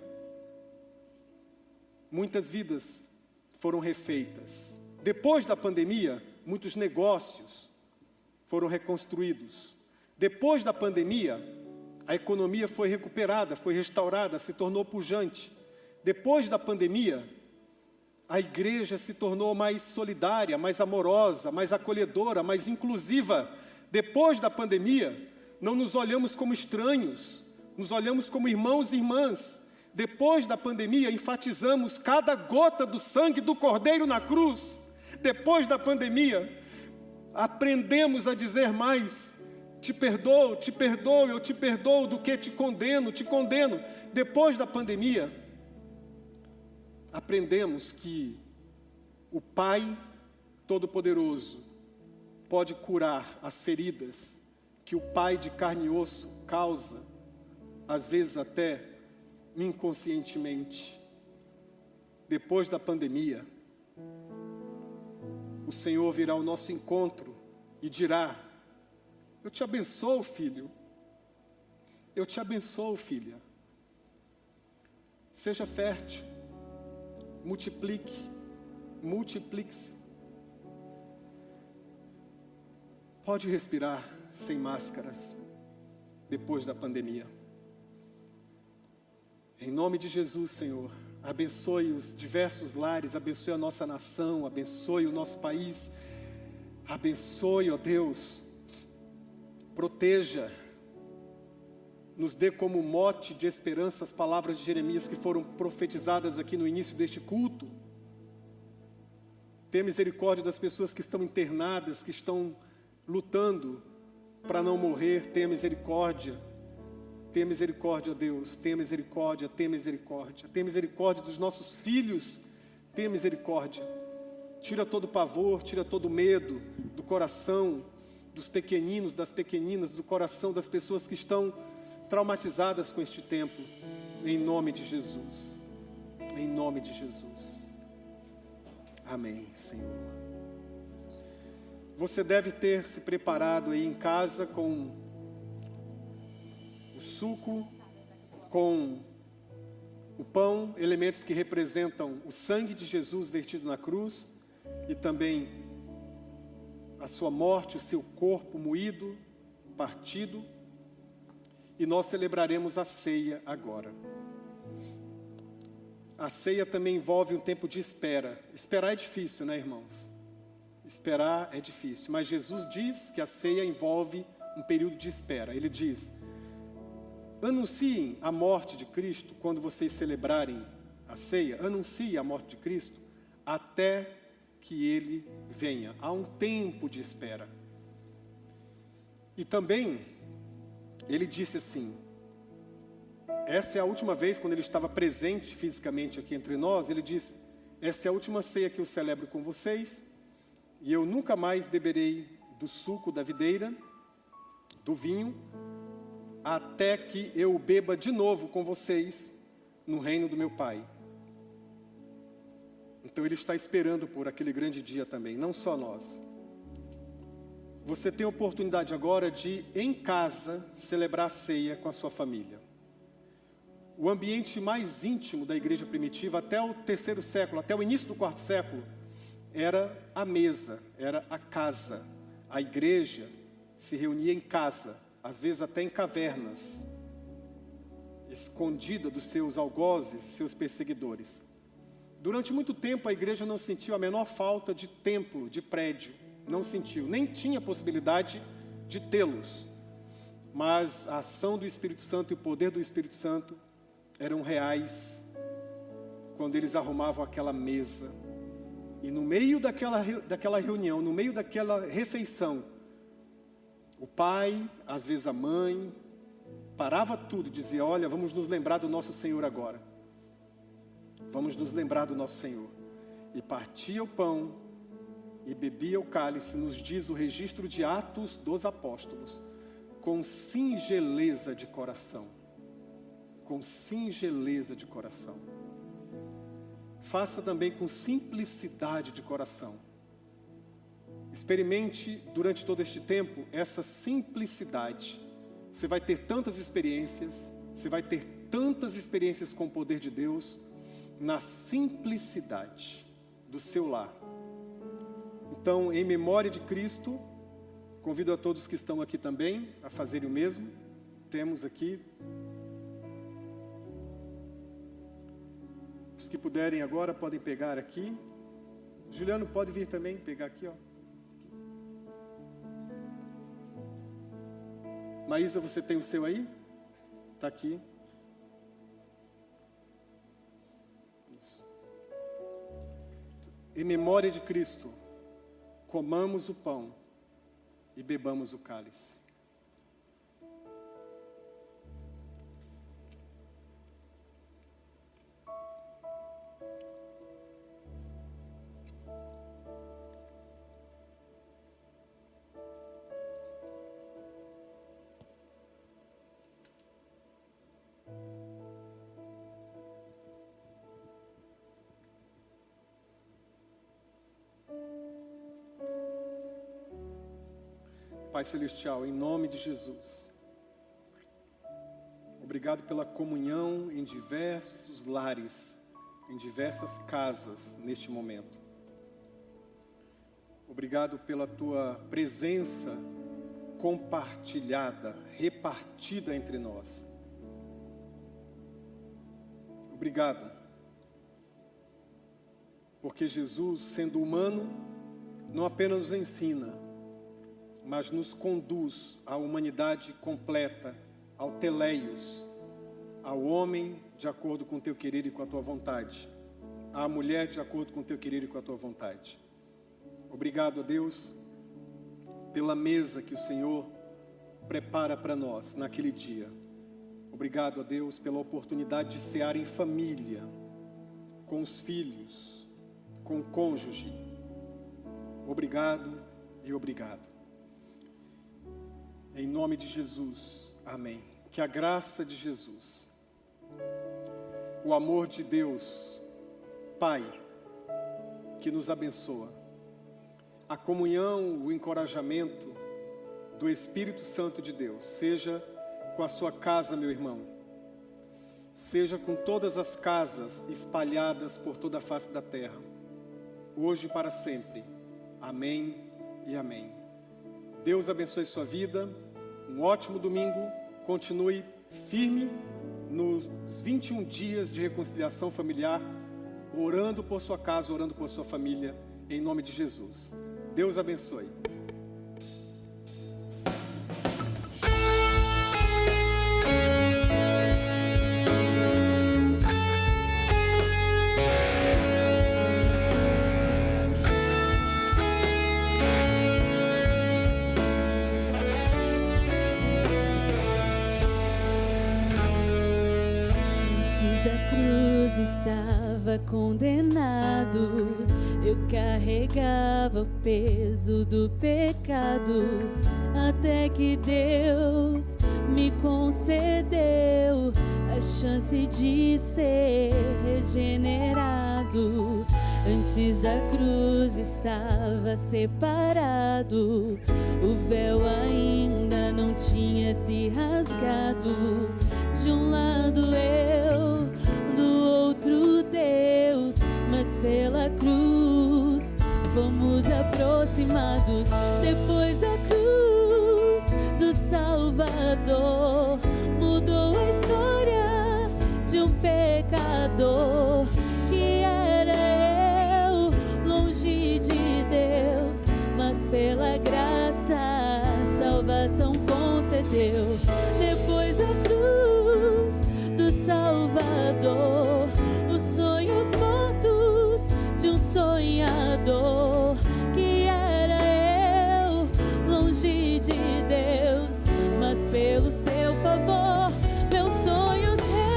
muitas vidas foram refeitas. Depois da pandemia, muitos negócios foram reconstruídos. Depois da pandemia, a economia foi recuperada, foi restaurada, se tornou pujante. Depois da pandemia, a igreja se tornou mais solidária, mais amorosa, mais acolhedora, mais inclusiva. Depois da pandemia, não nos olhamos como estranhos, nos olhamos como irmãos e irmãs. Depois da pandemia, enfatizamos cada gota do sangue do Cordeiro na cruz. Depois da pandemia, aprendemos a dizer mais: te perdoo, eu te perdoo, do que te condeno, te condeno. Depois da pandemia, aprendemos que o Pai Todo-Poderoso pode curar as feridas que o pai de carne e osso causa, às vezes até inconscientemente. Depois da pandemia, o Senhor virá ao nosso encontro e dirá: eu te abençoo, filho. Eu te abençoo, filha. Seja fértil. Multiplique-se. Pode respirar sem máscaras depois da pandemia. Em nome de Jesus, Senhor, abençoe os diversos lares, abençoe a nossa nação, abençoe o nosso país, abençoe, ó Deus, proteja, nos dê como mote de esperança as palavras de Jeremias que foram profetizadas aqui no início deste culto. Tenha misericórdia das pessoas que estão internadas, que estão lutando para não morrer. Tenha misericórdia, ó Deus, tenha misericórdia. Tenha misericórdia dos nossos filhos, tenha misericórdia. Tira todo o pavor, tira todo o medo do coração dos pequeninos, das pequeninas, do coração das pessoas que estão traumatizadas com este tempo, em nome de Jesus. Em nome de Jesus. Amém, Senhor. Você deve ter se preparado aí em casa com o suco, com o pão, elementos que representam o sangue de Jesus vertido na cruz e também a sua morte, o seu corpo moído, partido. E nós celebraremos a ceia agora. A ceia também envolve um tempo de espera. Esperar é difícil, né, irmãos? Esperar é difícil, mas Jesus diz que a ceia envolve um período de espera. Ele diz: anunciem a morte de Cristo quando vocês celebrarem a ceia. Anuncie a morte de Cristo até que Ele venha. Há um tempo de espera. E também, Ele disse assim, essa é a última vez quando Ele estava presente fisicamente aqui entre nós, Ele disse: essa é a última ceia que eu celebro com vocês, e eu nunca mais beberei do suco da videira, do vinho, até que eu beba de novo com vocês no reino do meu Pai. Então Ele está esperando por aquele grande dia também, não só nós. Você tem a oportunidade agora de, em casa, celebrar a ceia com a sua família. O ambiente mais íntimo da igreja primitiva, até o 3º século, até o início do 4º século, era a mesa, era a casa. A igreja se reunia em casa, às vezes até em cavernas, escondida dos seus algozes, seus perseguidores. Durante muito tempo a igreja não sentiu a menor falta de templo, de prédio. Não sentiu, nem tinha possibilidade de tê-los. Mas a ação do Espírito Santo e o poder do Espírito Santo eram reais quando eles arrumavam aquela mesa. E no meio daquela reunião, no meio daquela refeição, o pai, às vezes a mãe, parava tudo e dizia: olha, vamos nos lembrar do nosso Senhor agora. Vamos nos lembrar do nosso Senhor. E partia o pão e bebia o cálice, nos diz o registro de Atos dos Apóstolos, com singeleza de coração. Com singeleza de coração. Faça também com simplicidade de coração. Experimente durante todo este tempo essa simplicidade. Você vai ter tantas experiências, com o poder de Deus, na simplicidade do seu lar. Então, em memória de Cristo, convido a todos que estão aqui também a fazerem o mesmo. Temos aqui, os que puderem agora podem pegar aqui. Juliano pode vir também pegar aqui, ó. Maísa, você tem o seu aí? Está aqui. Isso. Em memória de Cristo, comamos o pão e bebamos o cálice. Pai Celestial, em nome de Jesus, obrigado pela comunhão em diversos lares, em diversas casas neste momento. Obrigado pela tua presença compartilhada, repartida entre nós. Obrigado, porque Jesus, sendo humano, não apenas nos ensina, mas nos conduz à humanidade completa, ao teleios, ao homem de acordo com o teu querer e com a tua vontade, à mulher de acordo com o teu querer e com a tua vontade. Obrigado, a Deus, pela mesa que o Senhor prepara para nós naquele dia. Obrigado, a Deus, pela oportunidade de cear em família, com os filhos, com o cônjuge. Obrigado e obrigado. Em nome de Jesus, amém. Que a graça de Jesus, o amor de Deus, Pai, que nos abençoa, a comunhão, o encorajamento do Espírito Santo de Deus, seja com a sua casa, meu irmão, seja com todas as casas espalhadas por toda a face da terra, hoje e para sempre. Amém e amém. Deus abençoe sua vida. Um ótimo domingo, continue firme nos 21 dias de reconciliação familiar, orando por sua casa, orando por sua família, em nome de Jesus. Deus abençoe. Estava condenado, eu carregava o peso do pecado, até que Deus me concedeu a chance de ser regenerado. Antes da cruz estava separado, o véu ainda não tinha se rasgado. De um lado eu, do outro Deus, mas pela cruz fomos aproximados. Depois da cruz do Salvador, mudou a história de um pecador que era eu, longe de Deus, mas pela graça a salvação concedeu. Depois da cruz do Salvador, os sonhos mortos de um sonhador que era eu, longe de Deus, mas pelo seu favor meus sonhos reviveu.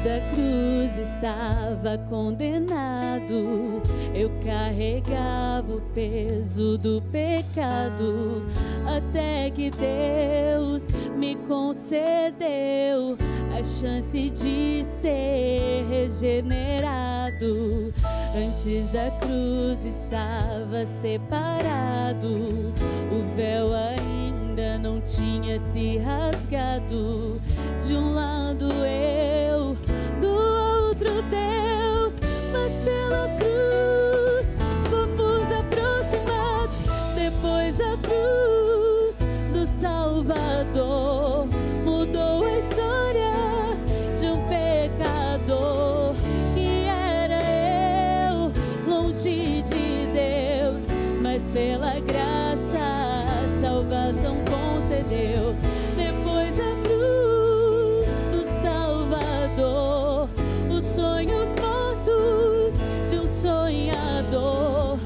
A cruz estava condenado, eu carregava o peso do pecado, até que Deus me concedeu a chance de ser regenerado. Antes da cruz estava separado, o véu ainda não tinha se rasgado. De um lado eu, do outro Deus, mas pela cruz fomos aproximados. Depois da cruz do Salvador, mudou a história de um pecador que era salvação concedeu. Depois da cruz do Salvador, os sonhos mortos de um sonhador,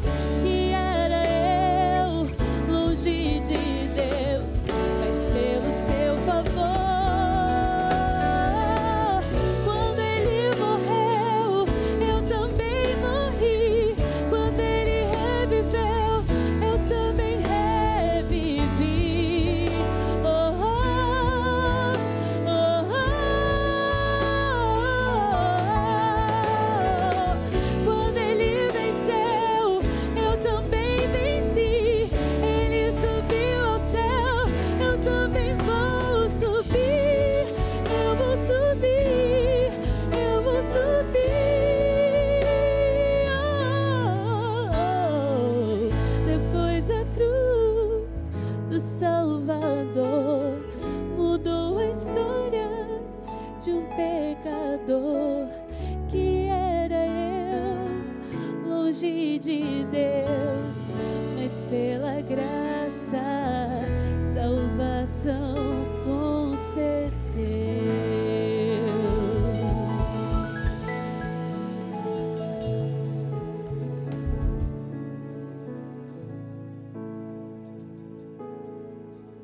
que era eu, longe de Deus, mas pelo seu favor. Quando ele morreu, eu também morri. Quando ele reviveu, eu também revivi. Oh, oh, oh, oh. Quando ele venceu, eu também venci. Ele subiu ao céu, eu também vou subir. Eu vou subir, eu vou subir. Oh, oh, oh. Depois da cruz do Salvador, mudou a história de um pecador, que era eu, longe de Deus, mas pela graça, salvação